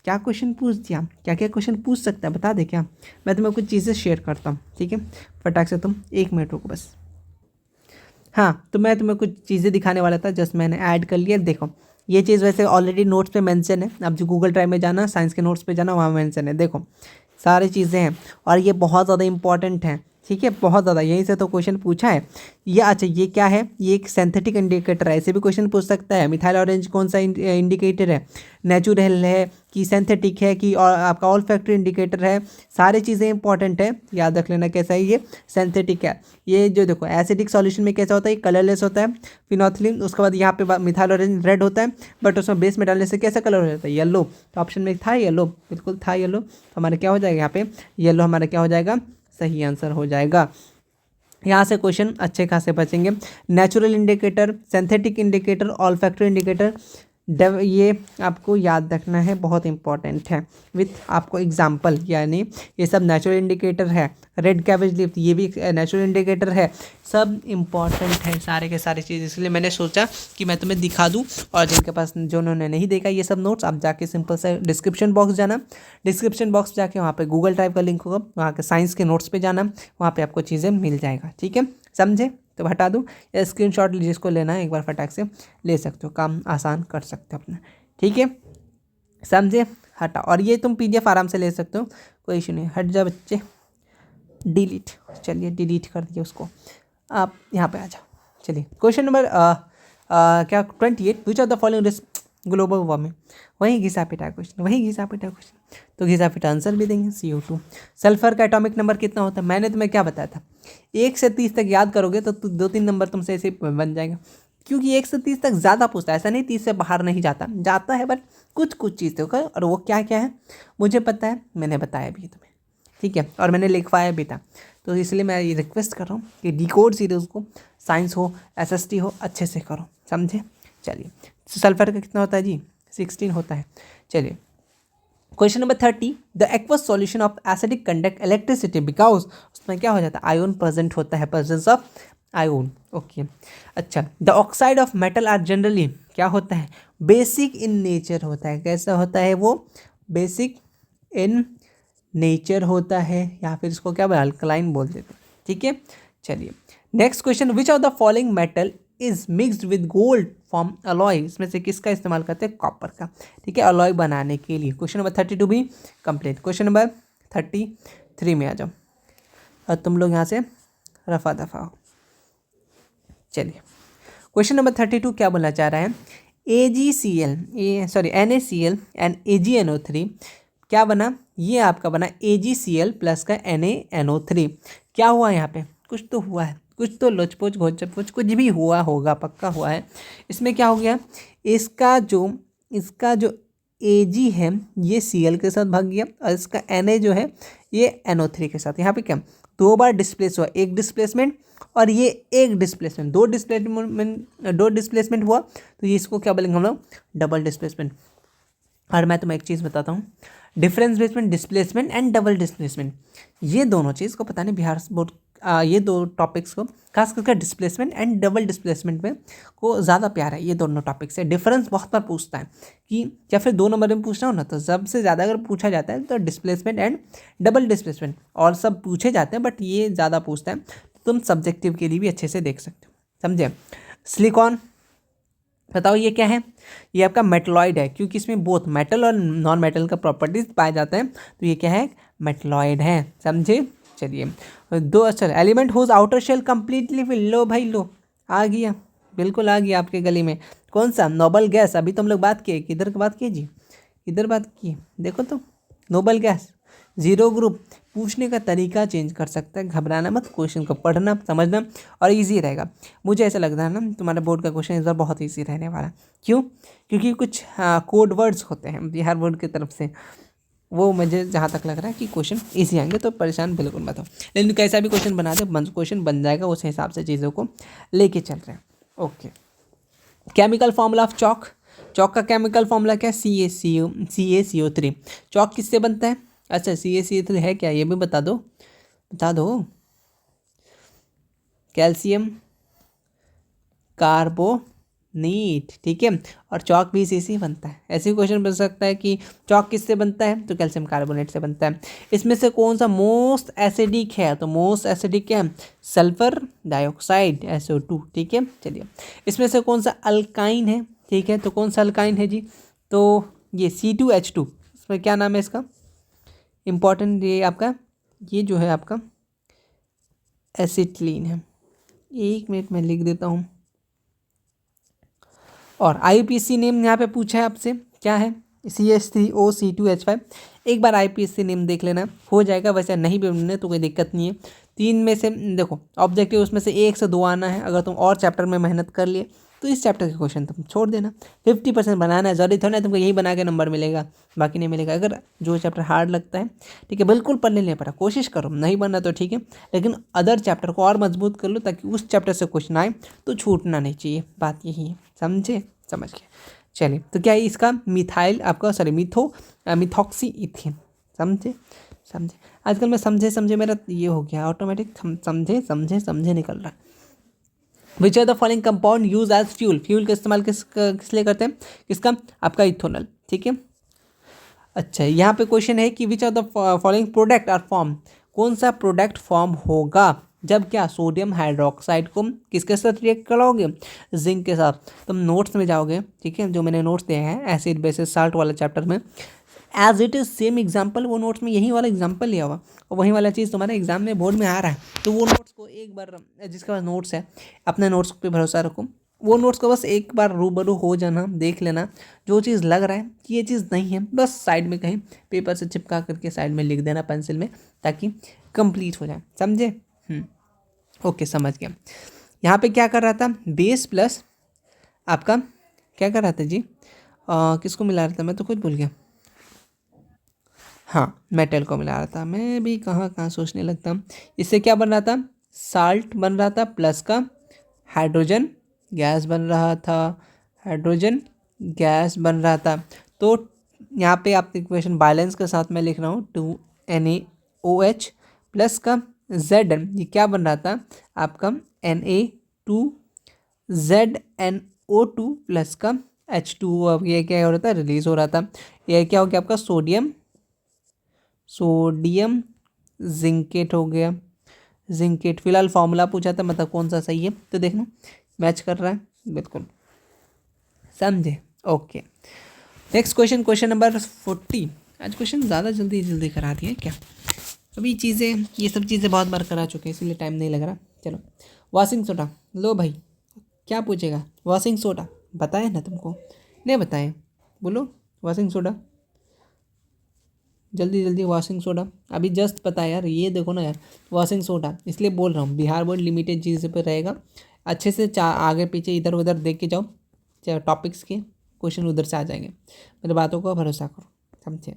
क्या क्वेश्चन पूछ दिया, क्या क्या क्वेश्चन पूछ सकता है बता दे क्या। मैं तुम्हें कुछ चीज़ें शेयर करता हूँ, ठीक है, फटाक से तुम 1 मिनट रुको बस। हाँ, तो मैं तुम्हें कुछ चीज़ें दिखाने वाला था, जस्ट मैंने ऐड कर लिया। देखो ये चीज़ वैसे ऑलरेडी नोट्स पे मेंशन है, आप जो गूगल ड्राइव में जाना, साइंस के नोट्स पे जाना, वहाँ मेंशन है। देखो सारी चीज़ें हैं और ये बहुत ज़्यादा इंपॉर्टेंट हैं, ठीक है, बहुत ज़्यादा, यहीं से तो क्वेश्चन पूछा है ये। अच्छा ये क्या है, ये एक सिंथेटिक इंडिकेटर है, ऐसे भी क्वेश्चन पूछ सकता है। मिथाइल ऑरेंज कौन सा इंडिकेटर है, नेचुरल है कि सिंथेटिक है कि और आपका ऑल फैक्ट्री इंडिकेटर है, सारी चीज़ें इंपॉर्टेंट है, याद रख लेना। कैसा है ये, सिंथेटिक है। ये जो देखो एसिडिक सॉल्यूशन में कैसा होता है, कलरलेस होता है, फिनोथिलीन, उसके बाद यहाँ पे मिथाइल ऑरेंज रेड होता है, बट उसमें बेस में डालने से कैसा कलर हो जाता है, येलो। तो ऑप्शन में था येलो, बिल्कुल था येलो, तो हमारा क्या हो जाएगा यहाँ पे, येलो हमारा क्या हो जाएगा, सही आंसर हो जाएगा। यहाँ से क्वेश्चन अच्छे खासे बचेंगे। Natural indicator, synthetic indicator, all factor indicator, ये आपको याद रखना है, बहुत इंपॉर्टेंट है, विथ आपको एग्जाम्पल, यानी ये सब नेचुरल इंडिकेटर है। रेड कैबेज लीफ ये भी नेचुरल इंडिकेटर है, सब इंपॉर्टेंट है सारे के सारे चीज़, इसलिए मैंने सोचा कि मैं तुम्हें दिखा दूं। और जिनके पास, जो उन्होंने नहीं देखा ये सब नोट्स, आप जाके सिंपल से डिस्क्रिप्शन बॉक्स जाना, डिस्क्रिप्शन बॉक्स जाके वहाँ पे गूगल ड्राइव का लिंक होगा, वहाँ के साइंस के नोट्स पे जाना, वहाँ पे आपको चीज़ें मिल जाएगा, ठीक है, समझे। तो हटा दूँ या स्क्रीनशॉट जिसको लेना है एक बार फटाक से ले सकते हो, काम आसान कर सकते हो अपना, ठीक है, समझे। हटा, और ये तुम PDF आराम से ले सकते हो, कोई इशू नहीं। हट जा बच्चे, डिलीट, चलिए डिलीट कर दिए उसको, आप यहाँ पे आ जाओ। चलिए क्वेश्चन नंबर क्या 28, विच of the following risk global warming. वही घिसा पिटा क्वेश्चन, वही घिसा पिटा क्वेश्चन, तो घिसा पिटा आंसर भी देंगे, CO2। सल्फर का एटॉमिक नंबर कितना होता है, मैंने तुम्हें क्या बताया था, 1 से 30 तक याद करोगे तो 2-3 नंबर तुमसे ऐसे बन जाएगा, क्योंकि 1 से 30 तक ज़्यादा पूछता है, ऐसा नहीं 30 से बाहर नहीं जाता, जाता है, बट कुछ कुछ चीज़ होगा, और वो क्या क्या है मुझे पता है, मैंने बताया भी तुम्हें, ठीक है, और मैंने लिखवाया भी था। तो इसलिए मैं ये रिक्वेस्ट कर रहा हूँ कि डिकोड सीरीज़ को, साइंस हो SST हो, अच्छे से करो, समझे। चलिए सल्फर का कितना होता है जी, 16 होता है। चलिए question number 30, the aqueous solution of acidic conduct electricity because, उसमें क्या हो जाता है, आयोन प्रेजेंट होता है, प्रेजेंस ऑफ आयोन, ओके। अच्छा, the oxide of metal are generally क्या होता है, बेसिक इन नेचर होता है। कैसा होता है वो, बेसिक इन नेचर होता है, या फिर इसको क्या बोला, अल्कलाइन बोल देते हैं, ठीक है। चलिए next question, which of the following metal is mixed with gold form alloy, इसमें से किसका इस्तेमाल करते हैं, कॉपर का, ठीक है, अलॉय बनाने के लिए। क्वेश्चन नंबर 32 भी कंप्लीट। क्वेश्चन नंबर 33 में आ जाओ, और तुम लोग यहाँ से रफा दफा हो। चलिए क्वेश्चन नंबर 32 क्या बोलना चाह रहा है, NaCl एंड AgNO3 क्या बना, ये आपका बना AgCl प्लस का NaNO3। क्या हुआ यहाँ पे, कुछ तो हुआ है, कुछ तो लोचपोच घोचपोच कुछ भी हुआ होगा, पक्का हुआ है। इसमें क्या हो गया, इसका जो Ag है ये Cl के साथ भाग गया, और इसका Na जो है ये NO3 के साथ। यहाँ पे क्या 2 बार डिस्प्लेस हुआ, एक डिस्प्लेसमेंट और ये एक डिस्प्लेसमेंट, दो डिस्प्लेसमेंट हुआ, तो ये इसको क्या बोलेंगे हम लोग, डबल डिस्प्लेसमेंट। और मैं तुम्हें एक चीज़ बताता हूँ, difference between displacement and double displacement, ये दोनों चीज़ को पता नहीं बिहार बोर्ड ये दो टॉपिक्स को खास करके डिस्प्लेसमेंट एंड डबल डिस्प्लेसमेंट में को ज़्यादा प्यार है। ये दोनों टॉपिक्स है। डिफरेंस बहुत बार पूछता है कि या फिर 2 नंबर में पूछना हो ना तो सबसे ज़्यादा अगर पूछा जाता है तो डिस्प्लेसमेंट एंड डबल डिस्प्लेसमेंट, और सब पूछे जाते हैं बट ये ज़्यादा पूछता है। तो तुम सब्जेक्टिव के लिए भी अच्छे से देख सकते हो, समझे। सिलिकॉन, बताओ ये क्या है। ये आपका मेटलॉइड है, क्योंकि इसमें बोथ मेटल और नॉन मेटल का प्रॉपर्टीज पाए जाते हैं, तो ये क्या है, मेटलॉइड है, समझे। चलिए दो, अच्छा, element whose outer shell completely fill, लो भाई लो, आ गया, बिल्कुल आ गया आपके गली में। कौन सा, नोबल गैस। अभी तो हम लोग बात किए, किधर की बात किए जी, किधर बात की, देखो तो, नोबल गैस। जीरो ग्रुप, पूछने का तरीका चेंज कर सकता है, घबराना मत, क्वेश्चन को पढ़ना समझना और इजी रहेगा। मुझे ऐसा लग रहा है ना तुम्हारा बोर्ड का क्वेश्चन इस बार बहुत इजी रहने वाला। क्यों, क्योंकि कुछ कोड वर्ड्स होते हैं बिहार बोर्ड की तरफ से, वो मुझे जहाँ तक लग रहा है कि क्वेश्चन इजी आएंगे, तो परेशान बिल्कुल मत हो। लेकिन कैसा भी क्वेश्चन बना दे, क्वेश्चन बन जाएगा, उस हिसाब से चीज़ों को लेके चल रहे हैं। Okay, chemical formula of chalk. Chalk का केमिकल फॉर्मूला क्या है, CaCO3। चॉक किससे बनता है, अच्छा CaCO3 है क्या, ये भी बता दो, बता दो। कैल्शियम कार्बोनेट, ठीक है, और चॉक भी इसी से बनता है। ऐसे क्वेश्चन बन सकता है कि चॉक किससे बनता है, तो कैल्शियम कार्बोनेट से बनता है। इसमें से कौन सा मोस्ट एसिडिक है, तो मोस्ट एसिडिक क्या है, सल्फर डाइऑक्साइड, SO2, ठीक है। चलिए, इसमें से कौन सा अल्काइन है, ठीक है, तो कौन सा अल्काइन है जी, तो ये C2H2, इसमें क्या नाम है इसका, इम्पॉर्टेंट, ये आपका, ये जो है आपका एसिटिलीन है। 1 मिनट में लिख देता हूँ। और IUPAC नेम यहाँ पे पूछा है आपसे, क्या है, CH3OC2H5। एक बार IUPAC नेम देख लेना, हो जाएगा, वैसे नहीं भी बनने तो कोई दिक्कत नहीं है। 3 में से देखो ऑब्जेक्टिव, उसमें से 1 से 2 आना है। अगर तुम और चैप्टर में मेहनत कर लिए तो इस चैप्टर के क्वेश्चन तुम छोड़ देना। 50% बनाना है, जरूरी थोड़ा ना तुमको यही बना के नंबर मिलेगा, बाकी नहीं मिलेगा। अगर जो चैप्टर हार्ड लगता है, ठीक है, बिल्कुल पढ़ने नहीं पड़ा, कोशिश करो, नहीं बनना तो ठीक है, लेकिन अदर चैप्टर को और मजबूत कर लो, ताकि उस चैप्टर से क्वेश्चन आए तो छूटना नहीं चाहिए, बात यही है, समझे, समझ गए। चलिए, तो क्या है इसका, मिथाइल आपका, सॉरी मिथॉक्सी इथेन, समझे, समझे। आजकल मैं समझे मेरा ये हो गया ऑटोमेटिक, समझे निकल रहा है। Which are the following compound use as fuel. Fuel का इस्तेमाल किस लिए करते हैं, किसका, आपका इथोनल, ठीक है। अच्छा, यहाँ पे क्वेश्चन है कि which are the following product are form, कौन सा प्रोडक्ट फॉर्म होगा जब क्या, सोडियम हाइड्रोक्साइड को किसके साथ रिएक्ट कराओगे, जिंक के साथ। तुम नोट्स में जाओगे, ठीक है, जो मैंने नोट्स दिए हैं एसिड बेसिस साल्ट वाला चैप्टर में, as it is same example, वो नोट्स में यही वाला एग्जाम्पल लिया हुआ, और वही वाला चीज़ तुम्हारे एग्जाम में बोर्ड में आ रहा है। तो वो नोट्स को एक बार, जिसके पास नोट्स है, अपने नोट्स पे भरोसा रखो, वो नोट्स को बस एक बार रूबरू हो जाना, देख लेना, जो चीज़ लग रहा है कि ये चीज़ नहीं है, बस साइड में कहीं पेपर से चिपका करके साइड में लिख देना पेंसिल में, ताकि कंप्लीट हो जाए, समझे। ओके, समझ गया। यहाँ पे क्या कर रहा था, बेस प्लस आपका क्या कर रहा था जी, किसको मिला रहा था, मैं तो खुद भूल गया। हाँ, मेटल को मिला रहा था, मैं भी कहाँ कहाँ सोचने लगता हूँ। इससे क्या बन रहा था, साल्ट बन रहा था, प्लस का हाइड्रोजन गैस बन रहा था, हाइड्रोजन गैस बन रहा था। तो यहाँ पे आप इक्वेशन बैलेंस के साथ मैं लिख रहा हूँ 2NaOH प्लस का Zn, ये क्या बन रहा था आपका, Na2ZnO2 प्लस का H2O। अब ये क्या हो रहा था, रिलीज हो रहा था, ये क्या हो गया आपका, सोडियम जिंकेट हो गया, जिंकेट। फिलहाल फॉर्मूला पूछा था, मतलब कौन सा सही है, तो देखना मैच कर रहा है, बिल्कुल, समझे। Okay, next question, question number 40। आज क्वेश्चन ज़्यादा जल्दी करा दिया क्या, अभी चीज़ें, ये सब चीज़ें बहुत बार करा चुके हैं, इसलिए टाइम नहीं लग रहा। चलो, वॉशिंग सोडा, लो भाई, क्या पूछेगा, वॉशिंग सोडा बताए ना तुमको, नहीं बताए, बोलो वॉशिंग सोडा, जल्दी वॉशिंग सोडा, अभी जस्ट पता है यार, ये देखो ना यार, वॉशिंग सोडा, इसलिए बोल रहा हूँ, बिहार बोर्ड लिमिटेड चीज़ पे रहेगा, अच्छे से आगे पीछे इधर उधर देख के जाओ, चाहे टॉपिक्स के क्वेश्चन उधर से आ जाएंगे, मेरे बातों को भरोसा करो, समझे।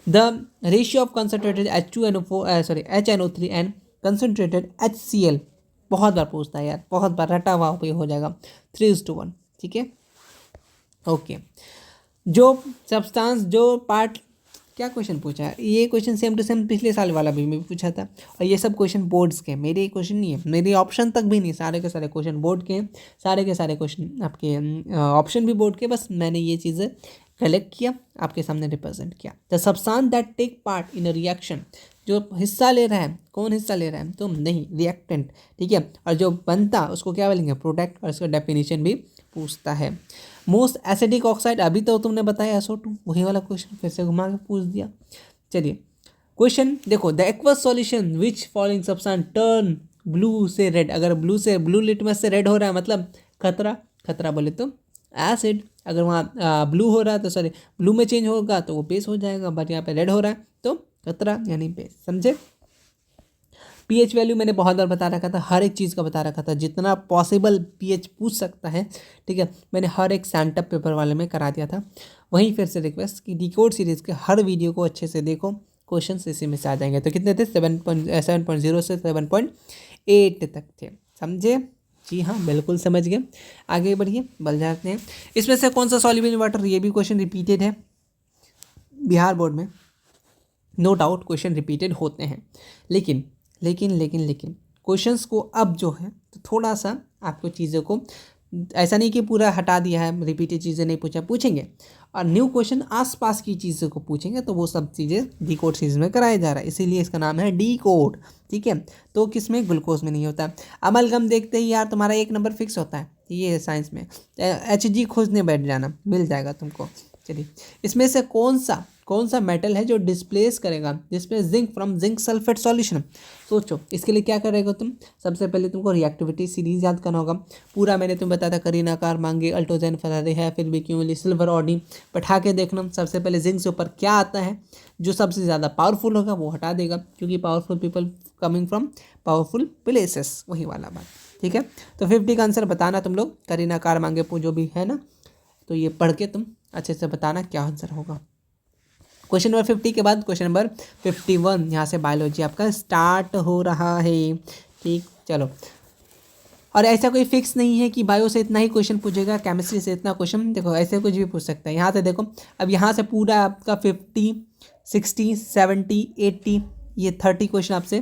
The ratio of concentrated HNO3 and concentrated HCl, बहुत बार पूछता है यार, बहुत बार रटा हुआ पे हो जाएगा, 3:1, ठीक है। ओके, जो सब्सटेंस, जो पार्ट क्या क्वेश्चन पूछा है, ये क्वेश्चन सेम टू सेम पिछले साल वाला भी मैं पूछा था। और ये सब क्वेश्चन बोर्ड्स के, मेरे क्वेश्चन नहीं है, मेरे ऑप्शन तक भी नहीं, सारे के सारे क्वेश्चन बोर्ड के हैं, सारे के सारे क्वेश्चन आपके ऑप्शन भी बोर्ड के। बस मैंने ये चीज़ें कलेक्ट किया, आपके सामने रिप्रेजेंट किया। The substance that take part in a reaction, जो हिस्सा ले रहा है, कौन हिस्सा ले रहा है, तुम नहीं, रिएक्टेंट, ठीक है। और जो बनता उसको क्या बोलेंगे, प्रोडक्ट, और इसका डेफिनेशन भी पूछता है। मोस्ट एसिडिक ऑक्साइड, अभी तो तुमने बताया SO2, वही वाला क्वेश्चन फिर से घुमा के पूछ दिया। चलिए क्वेश्चन देखो, the aqueous solution which following substance turn blue से रेड, अगर ब्लू लिटमस से रेड हो रहा है मतलब खतरा, खतरा बोले तो एसिड, अगर वहाँ ब्लू हो रहा है तो सॉरी ब्लू में चेंज होगा तो वो बेस हो जाएगा, बट यहाँ पे रेड हो रहा है तो खतरा यानी बेस, समझे। पीएच वैल्यू मैंने बहुत बार बता रखा था, हर एक चीज़ का बता रखा था, जितना पॉसिबल पीएच पूछ सकता है, ठीक है, मैंने हर एक सैंटअप पेपर वाले में करा दिया था। वहीं फिर से रिक्वेस्ट कि डिकोड सीरीज़ के हर वीडियो को अच्छे से देखो, क्वेश्चन इसी में से आ जाएंगे। तो कितने थे, 7.0 से 7.8 तक थे, समझे। जी हाँ, बिल्कुल समझ गए। आगे बढ़िए, बढ़ जाते हैं। इसमें से कौन सा सॉल्युबल इन वाटर, ये भी क्वेश्चन रिपीटेड है बिहार बोर्ड में, नो डाउट क्वेश्चन रिपीटेड होते हैं। लेकिन लेकिन लेकिन लेकिन क्वेश्चंस को अब जो है तो थोड़ा सा आपको चीज़ों को, ऐसा नहीं कि पूरा हटा दिया है, रिपीटेड चीज़ें नहीं पूछेंगे, और न्यू क्वेश्चन आसपास की चीज़ों को पूछेंगे, तो वो सब चीज़ें डी कोड सीरीज में कराया जा रहा है, इसीलिए इसका नाम है डी कोड, ठीक है। तो किसमें, ग्लूकोज में नहीं होता। अमलगम देखते ही यार तुम्हारा 1 नंबर फिक्स होता है, ये साइंस में HG खोजने बैठ जाना, मिल जाएगा तुमको। चलिए, इसमें से कौन सा मेटल है जो डिस्प्लेस करेगा, displace zinc from zinc sulphate solution. सोचो इसके लिए क्या करेगा तुम, सबसे पहले तुमको रिएक्टिविटी सीरीज याद करना होगा। पूरा मैंने तुम्हें बताया था, करीना कार मांगे, अल्टोजेन, फरारी है, फिर बिक्यूली, सिल्वर ऑडी, बैठा के देखना। सबसे पहले जिंक से ऊपर क्या आता है, जो सबसे ज़्यादा पावरफुल होगा वो हटा देगा, क्योंकि powerful people coming from powerful places, वही वाला बात, ठीक है। तो 50 का आंसर बताना तुम लोग, करीना कार मांगे जो भी है ना, तो ये पढ़ के तुम अच्छे से बताना क्या आंसर होगा। क्वेश्चन नंबर 50 के बाद क्वेश्चन नंबर 51, यहाँ से बायोलॉजी आपका स्टार्ट हो रहा है, ठीक। चलो, और ऐसा कोई फिक्स नहीं है कि बायो से इतना ही क्वेश्चन पूछेगा, केमिस्ट्री से इतना क्वेश्चन, देखो ऐसे कुछ भी पूछ सकता है। यहाँ से देखो, अब यहाँ से पूरा आपका 50, 60, 70, 80, ये 30 क्वेश्चन आपसे,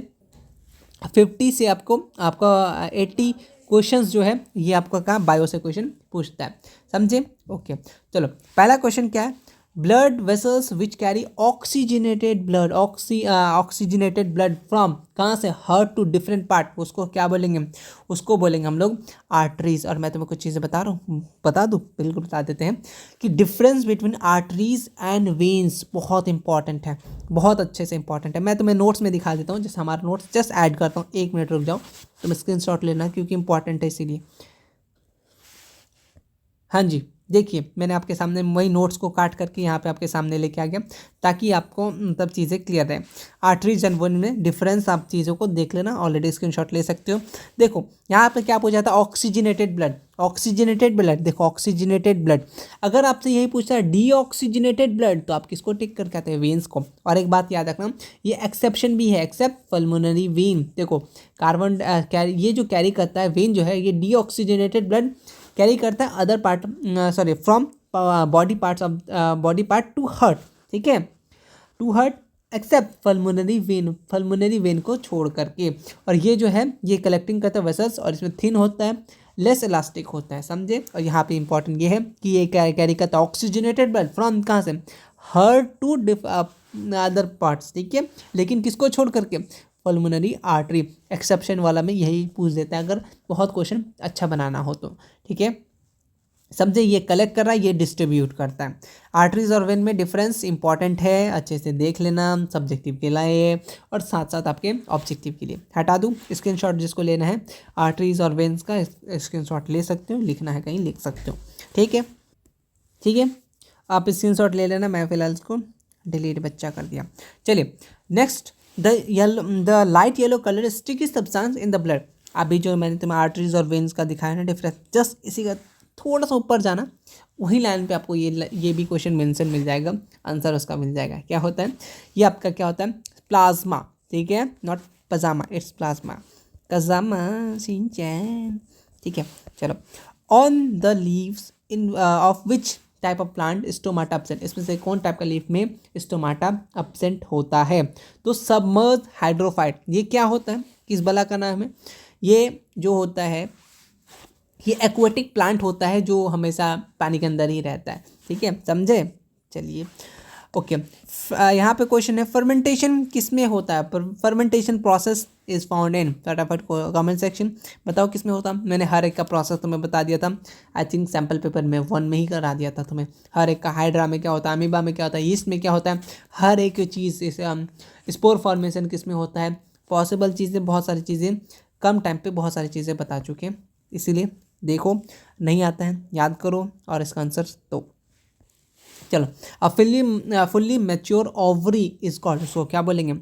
50 से आपका 80 क्वेश्चंस जो है ये आपका कहाँ, बायो से क्वेश्चन पूछता है, समझे। ओके, चलो पहला क्वेश्चन क्या है, blood vessels which carry oxygenated blood, oxygenated blood from, कहाँ से, हार्ट टू डिफरेंट पार्ट, उसको क्या बोलेंगे, उसको बोलेंगे हम लोग आर्टरीज। और मैं तुम्हें कुछ चीज़ें बता रहा हूँ, बता दूँ, बिल्कुल बता देते हैं कि difference between arteries and veins बहुत इंपॉर्टेंट है, बहुत अच्छे से इंपॉर्टेंट है। मैं तुम्हें नोट्स में दिखा देता हूँ, जैसे हमारा नोट्स जस्ट ऐड करता हूँ, 1 मिनट रुक जाओ, तुम स्क्रीनशॉट लेना क्योंकि इंपॉर्टेंट है इसीलिए। हाँ जी, देखिए मैंने आपके सामने वही नोट्स को काट करके यहाँ पे आपके सामने लेके आ गया, ताकि आपको मतलब चीज़ें क्लियर रहे। आर्टरीज एंड वेन में डिफरेंस आप चीज़ों को देख लेना, ऑलरेडी स्क्रीनशॉट ले सकते हो। देखो यहाँ पे क्या पूछा था, ऑक्सीजनेटेड ब्लड, ऑक्सीजनेटेड ब्लड, देखो ऑक्सीजनेटेड ब्लड, अगर आपसे यही पूछा है डीऑक्सीजनेटेड ब्लड, तो आप किसको टिक करके आते हैं, वेन्स को। और एक बात याद रखना, ये एक्सेप्शन भी है, एक्सेप्ट पल्मोनरी वेन। देखो कार्बन ये जो कैरी करता है वेन जो है, ये डीऑक्सीजनेटेड ब्लड कैरी करता है other part, sorry from body parts of body part to heart, ठीक है, to heart except pulmonary vein को छोड़ करके। और ये जो है ये कलेक्टिंग करता है वेसल्स, और इसमें थिन होता है, लेस इलास्टिक होता है, समझे। और यहाँ पे इंपॉर्टेंट ये है कि ये कैरी करता है ऑक्सीजनेटेड ब्लड फ्रॉम, कहाँ से, हार्ट टू अदर पार्ट्स, ठीक है, लेकिन किसको छोड़ करके, पल्मोनरी आर्टरी। एक्सेप्शन वाला में यही पूछ देता है अगर बहुत क्वेश्चन अच्छा बनाना हो तो, ठीक है, समझे। ये कलेक्ट कर रहा है, ये डिस्ट्रीब्यूट करता है। आर्टरीज और वेन में डिफरेंस इंपॉर्टेंट है, अच्छे से देख लेना, सब्जेक्टिव के लिए और साथ साथ आपके ऑब्जेक्टिव के लिए। हटा दूँ स्क्रीनशॉट, जिसको लेना है आर्टरीज और वेन्स का स्क्रीनशॉट ले सकते हो, लिखना है कहीं लिख सकते हो, ठीक है, ठीक है, आप स्क्रीनशॉट ले लेना। मैं फिलहाल इसको डिलीट बच्चा कर दिया। चलिए next, the light yellow colour sticky substance in the blood. अभी जो मैंने तुम्हें आर्टरीज और वेन्स का दिखाया ना डिफरेंस, जस्ट इसी का थोड़ा सा ऊपर जाना, वही लाइन पे आपको ये भी क्वेश्चन मेंशन मिल जाएगा, आंसर उसका मिल जाएगा। क्या होता है ये आपका, क्या होता है, प्लाज्मा, ठीक है, नॉट पजामा, इट्स प्लाज्मा, कजामा सिंचैन, ठीक है। चलो, on the leaves in of which type of plant stomata absent, इसमें से कौन टाइप का लीफ में स्टोमाटा एब्सेंट होता है? तो सबमर्ज हाइड्रोफाइट, ये क्या होता है, किस बला का नाम है? ये जो होता है ये एक्वेटिक प्लांट होता है जो हमेशा पानी के अंदर ही रहता है, ठीक है, समझे? चलिए ओके। यहाँ पे क्वेश्चन है फर्मेंटेशन किस में होता है? Fermentation process is found in, फटाफट कमेंट सेक्शन बताओ किस में होता है। मैंने हर एक का प्रोसेस तुम्हें बता दिया था, आई थिंक सैम्पल पेपर में 1 में ही करा दिया था तुम्हें। हर एक का हाइड्रा में क्या होता है, अमीबा में क्या होता है, यीस्ट में क्या होता है, हर एक चीज़ इस स्पोर फॉर्मेशन किस में होता है, पॉसिबल चीज़ें, बहुत सारी चीज़ें कम टाइम पे बहुत सारी चीज़ें बता चुके हैं। इसीलिए देखो नहीं आता है याद करो और इसका आंसर दो। चलो अब fully mature ovary is called, उसको क्या बोलेंगे?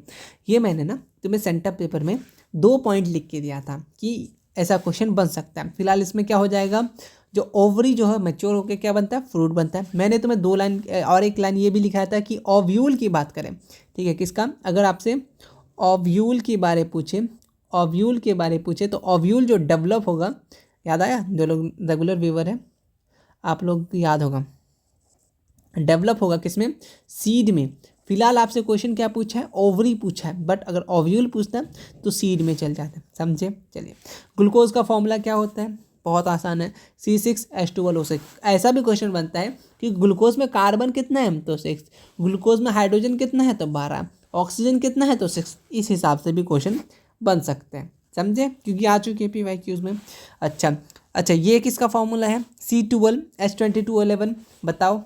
ये मैंने ना तुम्हें सेंटर पेपर में 2 पॉइंट लिख के दिया था कि ऐसा क्वेश्चन बन सकता है। फिलहाल इसमें क्या हो जाएगा, जो ओवरी जो है मैच्योर होकर क्या बनता है, फ्रूट बनता है। मैंने तुम्हें 2 लाइन और एक लाइन ये भी लिखाया था कि ओव्यूल की बात करें, ठीक है, किसका? अगर आपसे ओव्यूल के बारे पूछे, ओव्यूल के बारे पूछे तो ओव्यूल जो डेवलप होगा, याद आया? जो लोग रेगुलर व्यूअर है आप लोग याद होगा, डेवलप होगा किसमें? सीड में। फिलहाल आपसे क्वेश्चन क्या पूछा है, ओवरी पूछा है, बट अगर ओव्यूल पूछता है तो सीड में चल जाता है, समझे? चलिए ग्लूकोज का फॉर्मूला क्या होता है? बहुत आसान है, C6H12O6। ऐसा भी क्वेश्चन बनता है कि ग्लूकोज में कार्बन कितना है, तो 6, ग्लूकोज में हाइड्रोजन कितना है, तो 12, ऑक्सीजन कितना है, तो 6। इस हिसाब से भी क्वेश्चन बन सकते हैं, समझे? क्योंकि आ चुके हैं PYQs में। अच्छा ये किसका फॉर्मूला है? C12H22O11। बताओ,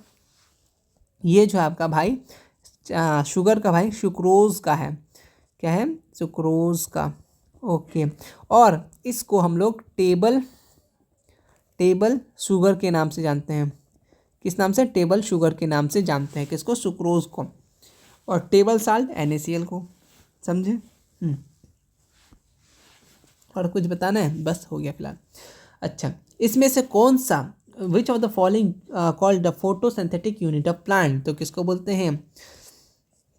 ये जो है आपका भाई शुगर का भाई सुक्रोज का है, क्या है? सुक्रोज का, ओके। और इसको हम लोग टेबल शुगर के नाम से जानते हैं। किस नाम से? टेबल शुगर के नाम से जानते हैं किसको? सुक्रोज को। और टेबल साल्ट NaCl को, समझे? और कुछ बताना है? बस हो गया फिलहाल। अच्छा इसमें से कौन सा, विच of the following called the photosynthetic unit of plant, तो किसको बोलते हैं?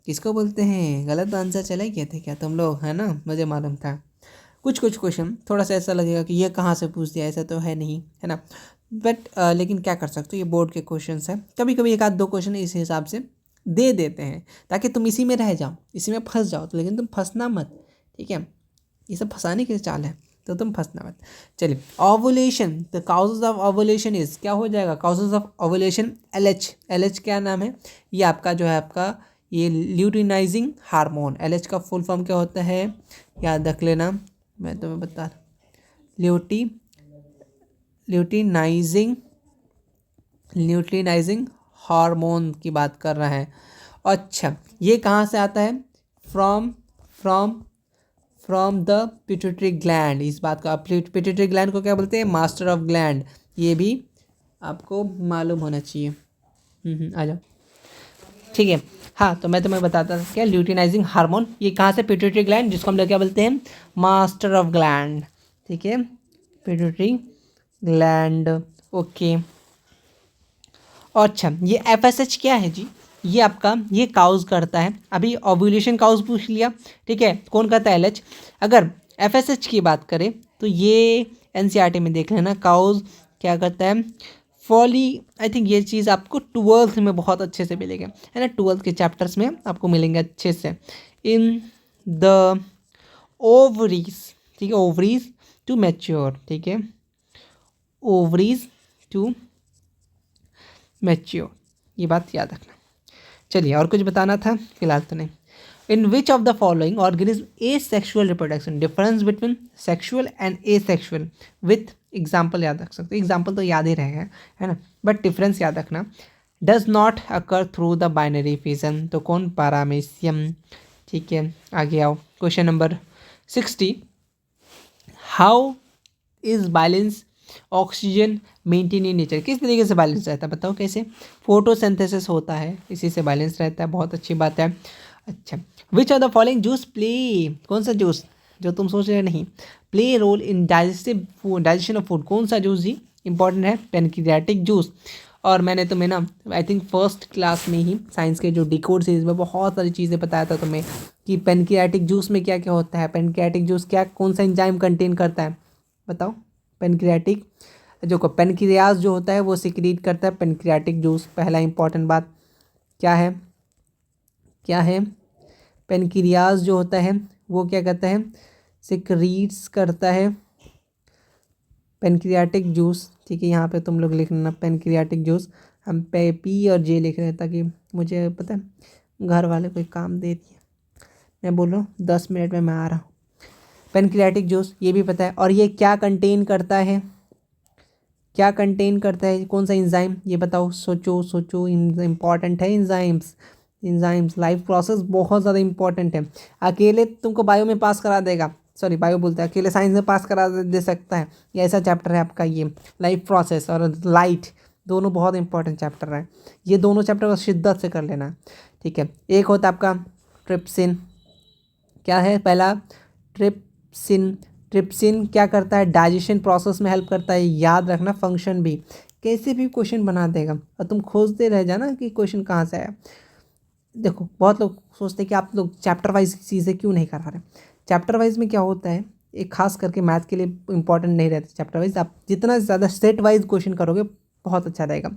किसको बोलते हैं? गलत आंसर चले गए थे क्या तुम लोग, है ना? मुझे मालूम था। कुछ क्वेश्चन थोड़ा सा ऐसा लगेगा कि ये कहाँ से पूछ दिया, ऐसा तो है नहीं, है ना? बट लेकिन क्या कर सकते हो, ये बोर्ड के क्वेश्चन है, कभी कभी 1-2 क्वेश्चन इस हिसाब से दे देते हैं ताकि तुम इसी में रह जाओ, इसी में फंस जाओ। तो लेकिन तुम फंसना मत, ठीक है? ये सब फंसाने की चाल है, तो तुम फंसना मत। चलिए ovulation, the causes of ovulation is, क्या हो जाएगा? काउजेज ऑफ ओवुलेशन LH क्या नाम है? ये आपका जो है आपका ये ल्यूटिनाइजिंग हार्मोन। LH का फुल फॉर्म क्या होता है, याद रख लेना, मैं तुम्हें बता। ल्यूटिनाइजिंग हार्मोन की बात कर रहा है। अच्छा ये कहाँ से आता है? From the pituitary gland. इस बात का पिट्यूटरी ग्लैंड को क्या बोलते हैं? Master of gland. ये भी आपको मालूम होना चाहिए। आ जाओ, ठीक है। हाँ तो मैं तुम्हें बताता था क्या, ल्यूटिनाइजिंग हार्मोन ये कहाँ से? पिट्यूटरी ग्लैंड, जिसको हम लोग क्या बोलते हैं? मास्टर ऑफ ग्लैंड, ठीक है, पिट्यूटरी ग्लैंड, ओके। अच्छा ये FSH क्या है जी? ये आपका ये काउज करता है। अभी ओव्यूलेशन काउज पूछ लिया, ठीक है, कौन करता है? LH। अगर FSH की बात करें तो ये NCERT में देख लेना, काउज क्या करता है? फॉली, आई थिंक ये चीज़ आपको 12th में बहुत अच्छे से मिलेगा, है ना? 12th के चैप्टर्स में आपको मिलेंगे अच्छे से। इन द ओवरीज, ठीक है, ओवरीज टू मैच्योर, ठीक है, ओवरीज टू मैच्योर, ये बात याद रखना। चलिए और कुछ बताना था? फिलहाल तो नहीं। In which of the following organism asexual reproduction, difference between sexual and asexual, with example याद रख सकते हो। एग्जाम्पल तो याद ही रहेगा, है ना, बट डिफरेंस याद रखना। Does not occur through the binary fission, तो कौन? पैरामीशियम, ठीक है। आगे आओ, question number 60। How is balance oxygen maintain in nature, किस तरीके से बैलेंस रहता है बताओ कैसे? फोटोसिंथेसिस होता है, इसी से बैलेंस रहता है, बहुत अच्छी बात है। अच्छा which of the following juice play, कौन सा जूस जो तुम सोच रहे नहीं, play role in digestive food, digestion of food, कौन सा जूस जी इंपॉर्टेंट है? Pancreatic juice. और मैंने तुम्हें ना आई थिंक फर्स्ट क्लास में ही साइंस के जो डिकोड सीरीज में बहुत सारी चीज़ें बताया था तुम्हें कि पेनक्रियाटिक जूस में क्या क्या होता है, पेनक्रियाटिक जूस क्या कौन सा एंजाइम कंटेन करता है, बताओ? पेनक्रियाटिक जो पेनक्रियाज जो होता है वो सिक्रीट करता है पेनक्रियाटिक जूस। पहला इंपॉर्टेंट बात क्या है, क्या है, पेनक्रियाज जो होता है वो क्या करता है, सिक्रीट्स करता है पेनक्रियाटिक जूस। ठीक है, यहाँ पे तुम लोग लिख लेना पेनक्रियाटिक जूस। हम पे पी और जे लिख रहे हैं ताकि मुझे पता है घर वाले कोई काम दे दिए। मैं बोल रहा हूँ 10 मिनट में मैं आ रहा हूँ। पेनक्रियाटिक जूस ये भी पता है। और ये क्या कंटेन करता है, क्या कंटेन करता है, कौन सा इंजाइम, ये बताओ, सोचो सोचो। इम्पॉर्टेंट है इंजाइम्स, इंजाइम्स लाइफ प्रोसेस बहुत ज़्यादा इंपॉर्टेंट है। अकेले तुमको बायो में पास करा देगा, सॉरी बायो बोलते हैं, अकेले साइंस में पास करा दे सकता है। ये ऐसा चैप्टर है आपका, ये लाइफ प्रोसेस और लाइट दोनों बहुत इंपॉर्टेंट चैप्टर है। ये दोनों चैप्टर को शिद्दत से कर लेना। ठीक है, एक होता है आपका ट्रिप्सिन। क्या है पहला, ट्रिप्सिन। ट्रिप्सिन क्या करता है, डाइजेशन प्रोसेस में हेल्प करता है। याद रखना फंक्शन भी, कैसे भी क्वेश्चन बना देगा और तुम खोजते रह जाना कि क्वेश्चन कहाँ से आया। देखो बहुत लोग सोचते हैं कि आप लोग चैप्टर वाइज चीज़ें क्यों नहीं करा रहे। चैप्टर वाइज में क्या होता है, एक खास करके मैथ के लिए इंपॉर्टेंट नहीं रहता चैप्टर वाइज। आप जितना ज़्यादा सेट वाइज क्वेश्चन करोगे बहुत अच्छा रहेगा।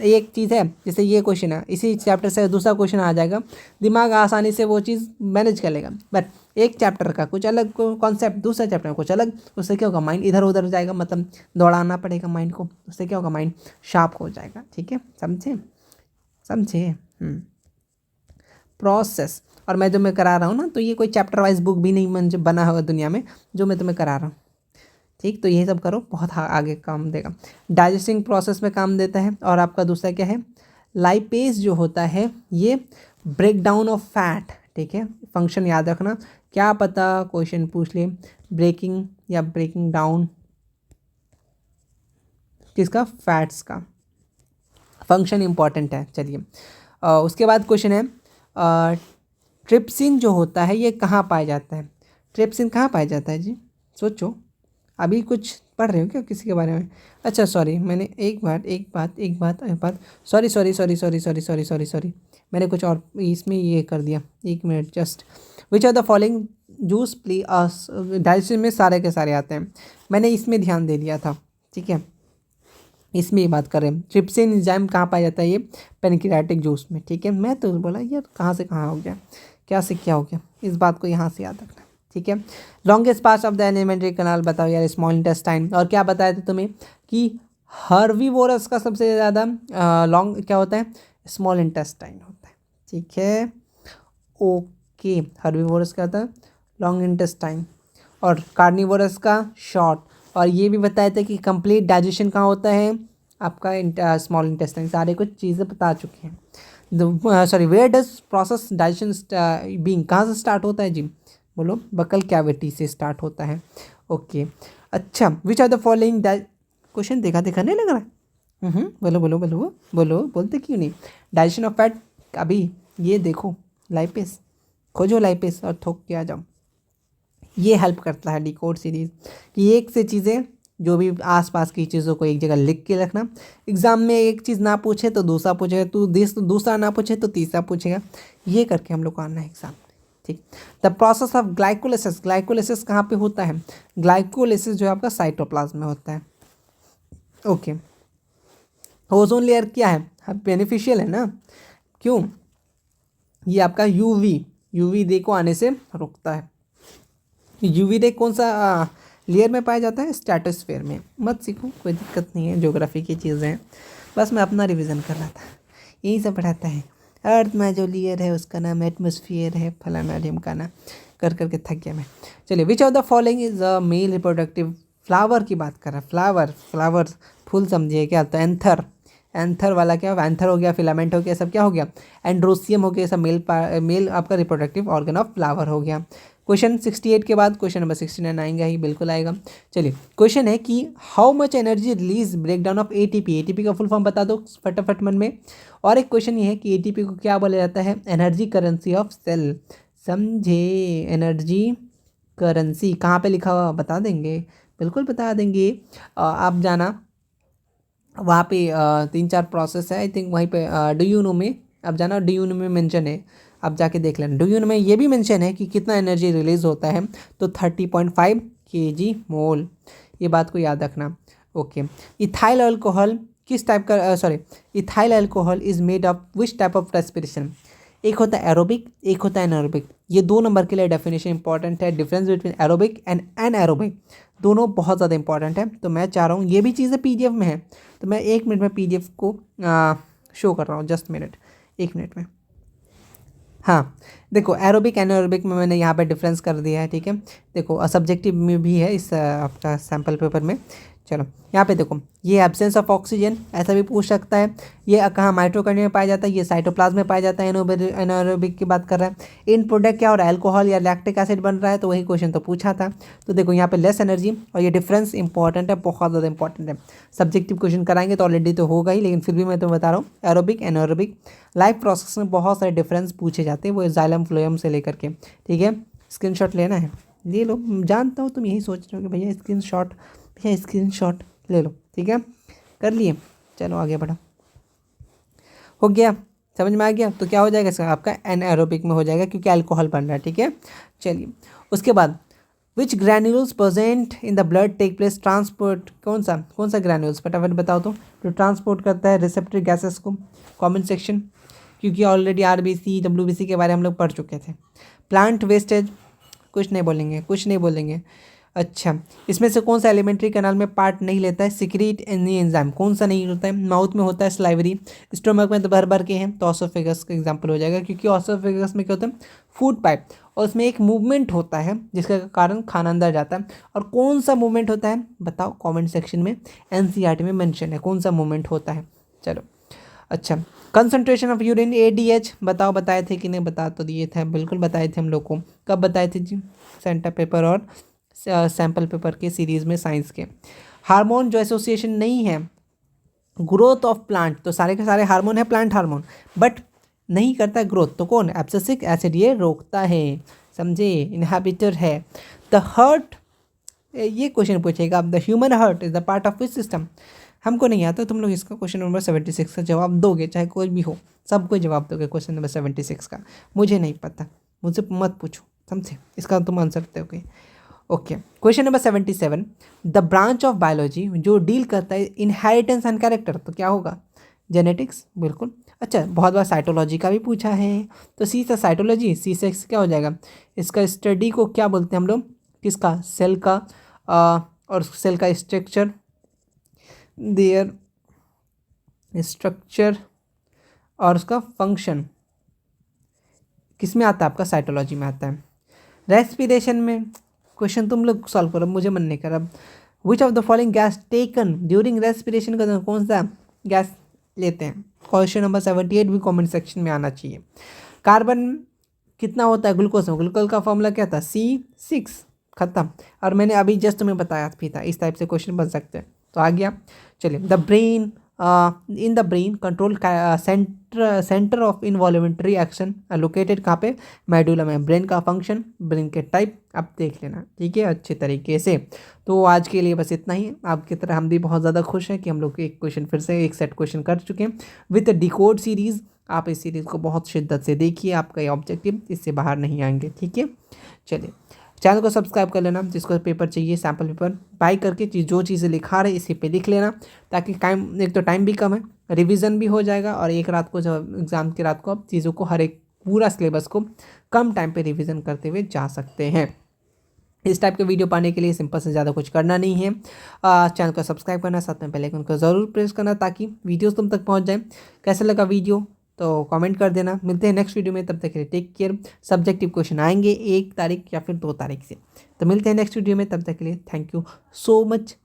एक चीज़ है, जैसे ये क्वेश्चन है, इसी चैप्टर से दूसरा क्वेश्चन आ जाएगा, दिमाग आसानी से वो चीज़ मैनेज कर लेगा। बट एक चैप्टर का कुछ अलग कॉन्सेप्ट, दूसरा चैप्टर में कुछ अलग, उससे क्या होगा, माइंड इधर उधर जाएगा, मतलब दौड़ाना पड़ेगा माइंड को, उससे क्या होगा, माइंड शार्प हो जाएगा। ठीक है, समझे, समझे। प्रोसेस। और मैं जो मैं करा रहा हूँ ना, तो ये कोई चैप्टर वाइज बुक भी नहीं मुझे बना हुआ दुनिया में जो मैं तुम्हें करा रहा हूँ। ठीक, तो यही सब करो, बहुत आगे काम देगा। डाइजेस्टिंग प्रोसेस में काम देता है। और आपका दूसरा क्या है, लाइपेज जो होता है ये ब्रेक डाउन ऑफ फैट। ठीक है, फंक्शन याद रखना, क्या पता क्वेश्चन पूछ ले, ब्रेकिंग या ब्रेकिंग डाउन किसका, फैट्स का। फंक्शन इंपॉर्टेंट है। चलिए उसके बाद क्वेश्चन है, ट्रिप्सिन जो होता है ये कहाँ पाया जाता है। ट्रिप्सिन कहाँ पाया जाता है जी, सोचो। अभी कुछ पढ़ रहे हो क्या किसी के बारे में? अच्छा सॉरी, मैंने एक बात सॉरी, मैंने कुछ और इसमें ये कर दिया। एक minute just. Which are the following juice please, digestion में सारे के सारे आते हैं, मैंने इसमें ध्यान दे दिया था। ठीक है, इसमें ही बात कर रहे हैं। ट्रिप्सिन एंजाइम कहाँ पाया जाता है, ये पेनक्रियाटिक जूस में। ठीक है, मैं तो बोला यार कहाँ से कहाँ हो गया, क्या से क्या हो गया, इस बात को यहाँ से याद रखना। ठीक है, longest part of the alimentary canal बताओ यार, स्मॉल इंटेस्टाइन। और क्या बताया था तुम्हें कि हर्बीवोरस का सबसे ज़्यादा लॉन्ग क्या होता है, स्मॉल इंटेस्टाइन होता है। ठीक है, ओके, हर्बीवोरस का था लॉन्ग इंटेस्टाइन और कार्निवोरस का शॉर्ट। और ये भी बताया था कि कंप्लीट डाइजेशन कहाँ होता है, आपका स्मॉल इंटेस्टाइन। सारे कुछ चीज़ें बता चुके हैं। Sorry, where does process digestion being, कहाँ से स्टार्ट होता है जी, बोलो, बकल कैविटी से स्टार्ट होता है। ओके, अच्छा, which are the following, question देखा देखा नहीं लग रहा है। बोलो बोलो बोलो बोलो, बोलते क्यों नहीं। डाइजेशन ऑफ फैट, अभी ये देखो लाइपेस, खोजो लाइपेस और थोक के आ जाओ। ये हेल्प करता है डिकोड सीरीज कि एक से चीज़ें, जो भी आसपास की चीज़ों को एक जगह लिख के रखना। एग्जाम में एक चीज़ ना पूछे तो दूसरा पूछेगा, दूसरा ना पूछे तो तीसरा पूछेगा। ये करके हम लोग को आना है एग्जाम। ठीक, the process of glycolysis, glycolysis कहाँ पे होता है, ग्लाइकोलिसिस जो है आपका साइटोप्लाज्म में होता है। ओके, ओजोन लेयर क्या है, बेनिफिशियल है ना, क्यों, ये आपका यूवी रे को आने से रोकता है। यूवी रे कौन सा लेयर में पाया जाता है, स्ट्रेटोस्फेयर में। मत सीखो, कोई दिक्कत नहीं है, ज्योग्राफी की चीज़ें हैं, बस मैं अपना रिवीजन कर रहा था, यही सब पढ़ाता है। अर्थ में जो लेयर है उसका नाम एटमॉस्फेयर है, फलाना ढिमकाना कर करके थक गया मैं। चलिए, विच of the following is a male reproductive, flower की बात कर रहा है, फ्लावर फूल समझिए क्या होता है, एंथर वाला क्या, एंथर हो गया, फिलामेंट हो गया, सब क्या हो गया, एंड्रोसियम हो गया, सब मेल आपका रिप्रोडक्टिव ऑर्गन ऑफ फ्लावर हो गया। क्वेश्चन 68 के बाद क्वेश्चन नंबर 69 आएगा ही, बिल्कुल आएगा। चलिए, क्वेश्चन है कि how much energy release break down of ATP, ATP का फुल फॉर्म बता दो फटाफट मन में। और एक क्वेश्चन ये है कि एटीपी को क्या बोला जाता है, एनर्जी करेंसी ऑफ सेल। समझे, एनर्जी करेंसी कहाँ पे लिखा हुआ बता देंगे, बिल्कुल बता देंगे। आप जाना वहाँ पे 3-4 प्रोसेस है आई थिंक, वहीं पे डू यू नो में अब जाना, डू यू नो में मेंशन है, आप जाके देख लेना। डू यू नो में ये भी मेंशन है कि कितना एनर्जी रिलीज होता है, तो 30.5 kg मोल, ये बात को याद रखना। ओके, इथाइल अल्कोहल किस टाइप का, sorry, ethyl alcohol is made of which type of respiration? एक होता है एरोबिक, एक होता है एनारोबिक। ये 2 नंबर के लिए डेफिनेशन इंपॉर्टेंट है, difference between aerobic and anaerobic, दोनों बहुत ज़्यादा इंपॉर्टेंट है। तो मैं चाह रहा हूँ, ये भी चीज़ें पीडीएफ में है, तो मैं 1 मिनट में पीडीएफ को शो कर रहा हूँ, जस्ट मिनट, 1 मिनट में। हाँ, देखो एरोबिक एनारोबिक में मैंने यहाँ पे डिफरेंस कर दिया है, ठीक है। देखो सब्जेक्टिव में भी है इस आपका सैम्पल पेपर में। चलो यहाँ पे देखो, ये एब्सेंस ऑफ ऑक्सीजन ऐसा भी पूछ सकता है। ये कहाँ माइटोकॉन्ड्रिया में पाया जाता है, ये साइटोप्लाज्म में पाया जाता है। एनारोबिक की बात कर रहा है। इन प्रोडक्ट क्या हो रहा है, अल्कोहल या लैक्टिक एसिड बन रहा है, तो वही क्वेश्चन तो पूछा था। तो देखो यहाँ पे लेस एनर्जी, और ये डिफरेंस इंपॉर्टेंट है, बहुत ज़्यादा इंपॉर्टेंट है। सब्जेक्टिव क्वेश्चन कराएंगे तो ऑलरेडी तो होगा ही, लेकिन फिर भी मैं तुम्हें बता रहा हूँ एरोबिक एनारोबिक लाइफ प्रोसेस में बहुत सारे डिफरेंस पूछे जाते हैं, वो जाइलम फ्लोएम से लेकर के, ठीक है। स्क्रीनशॉट लेना है, ले लो। जानता हूँ तुम यही सोच रहे हो कि भैया स्क्रीनशॉट ले लो, ठीक है। कर लिए, चलो आगे बढ़ो। हो गया, समझ में आ गया? तो क्या हो जाएगा इसका, आपका एनारोबिक में हो जाएगा, क्योंकि अल्कोहल बन रहा है, ठीक है। चलिए उसके बाद, which granules present in the blood take place transport, कौन सा ग्रैन्यूल्स, फटाफट बताओ तो, जो ट्रांसपोर्ट करता है रिसेप्टर गैसेस को? कमेंट सेक्शन, क्योंकि ऑलरेडी आरबीसी डब्ल्यूबीसी के बारे में हम लोग पढ़ चुके थे। प्लांट वेस्टेज, कुछ नहीं बोलेंगे। अच्छा, इसमें से कौन सा एलिमेंट्री कैनाल में पार्ट नहीं लेता है? सिक्रीट एनी एंजाइम, कौन सा नहीं होता है? माउथ में होता है स्लाइवरी, स्टोमक में तो भर के हैं, तो ऑसोफेगस का एग्जांपल हो जाएगा, क्योंकि ऑसोफेगस में क्या होता है, फूड पाइप, और उसमें एक मूवमेंट होता है जिसके कारण खाना अंदर जाता है। और कौन सा मूवमेंट होता है बताओ कमेंट सेक्शन में, एनसीईआरटी में मेंशन है कौन सा मूवमेंट होता है। चलो अच्छा, कंसंट्रेशन ऑफ यूरिन एडीएच बताओ, बताए थे कि नहीं? बता तो दिए थे, बिल्कुल बताए थे हम लोग को। कब बताए थे जी? सेंटर पेपर और सैम्पल पेपर के सीरीज़ में, साइंस के। हार्मोन जो एसोसिएशन नहीं है, ग्रोथ ऑफ प्लांट, तो सारे के सारे हार्मोन है प्लांट हार्मोन, बट नहीं करता है ग्रोथ, तो कौन? एब्सिसिक एसिड, ये रोकता है, समझे, इनहिबिटर है। द हार्ट, ये क्वेश्चन पूछेगा, the human heart is the part of which system? हमको नहीं आता, तुम लोग इसका क्वेश्चन नंबर 76 का जवाब दोगे, चाहे कोई भी हो, सबको जवाब दोगे क्वेश्चन नंबर 76 का। मुझे नहीं पता, मुझसे मत पूछो, समझे, इसका तुम आंसर दोगे। Okay, question number 77, the branch of biology जो डील करता है इनहेरिटेंस एंड कैरेक्टर, तो क्या होगा? जेनेटिक्स, बिल्कुल। अच्छा, बहुत बार साइटोलॉजी का भी पूछा है, तो सी से साइटोलॉजी, सी से क्या हो जाएगा? इसका स्टडी को क्या बोलते हैं हम लोग, किसका? सेल का, और सेल का स्ट्रक्चर, देयर स्ट्रक्चर और उसका फंक्शन किस में आता है? आपका साइटोलॉजी में आता है। रेस्पिरेशन में क्वेश्चन तुम लोग सॉल्व करो, मुझे मन नहीं कर। अब विच of the following gas taken during respiration का कौन सा गैस लेते हैं? क्वेश्चन नंबर 78 भी कमेंट सेक्शन में आना चाहिए। कार्बन कितना होता है ग्लूकोज में? ग्लूकोज का फॉर्मूला क्या था? C6, खत्म। और मैंने अभी जस्ट तुम्हें बताया भी था, इस टाइप से क्वेश्चन बन सकते हैं। तो आ गया। चलिए, the brain, in the brain control centre of involuntary action located कहाँ पे? मेडुला में। ब्रेन का फंक्शन, ब्रेन के टाइप आप देख लेना, ठीक है, अच्छे तरीके से। तो आज के लिए बस इतना ही। आपकी तरह हम भी बहुत ज़्यादा खुश हैं कि हम लोग एक क्वेश्चन फिर से एक सेट क्वेश्चन कर चुके हैं विद डिकोड सीरीज़। आप इस सीरीज़ को बहुत शिद्दत से देखिए, आपका ये ऑब्जेक्टिव, इससे बाहर नहीं आएंगे, ठीक है। चलिए, चैनल को सब्सक्राइब कर लेना, जिसको पेपर चाहिए सैम्पल पेपर बाय करके जो चीज़ें लिखा रहे इसी पे लिख लेना, ताकि टाइम, एक तो टाइम भी कम है, रिवीजन भी हो जाएगा, और एक रात को जब एग्ज़ाम की रात को आप चीज़ों को, हर एक पूरा सिलेबस को कम टाइम पे रिवीजन करते हुए जा सकते हैं। इस टाइप के वीडियो पाने के लिए सिंपल से ज़्यादा कुछ करना नहीं है, चैनल को सब्सक्राइब करना, साथ में बेल आइकन को ज़रूर प्रेस करना, ताकि वीडियोस तुम तक पहुंच जाए। कैसा लगा वीडियो तो कमेंट कर देना। मिलते हैं नेक्स्ट वीडियो में, तब तक के लिए टेक केयर। सब्जेक्टिव क्वेश्चन आएंगे 1 तारीख या फिर 2 तारीख से, तो मिलते हैं नेक्स्ट वीडियो में, तब तक के लिए थैंक यू सो मच।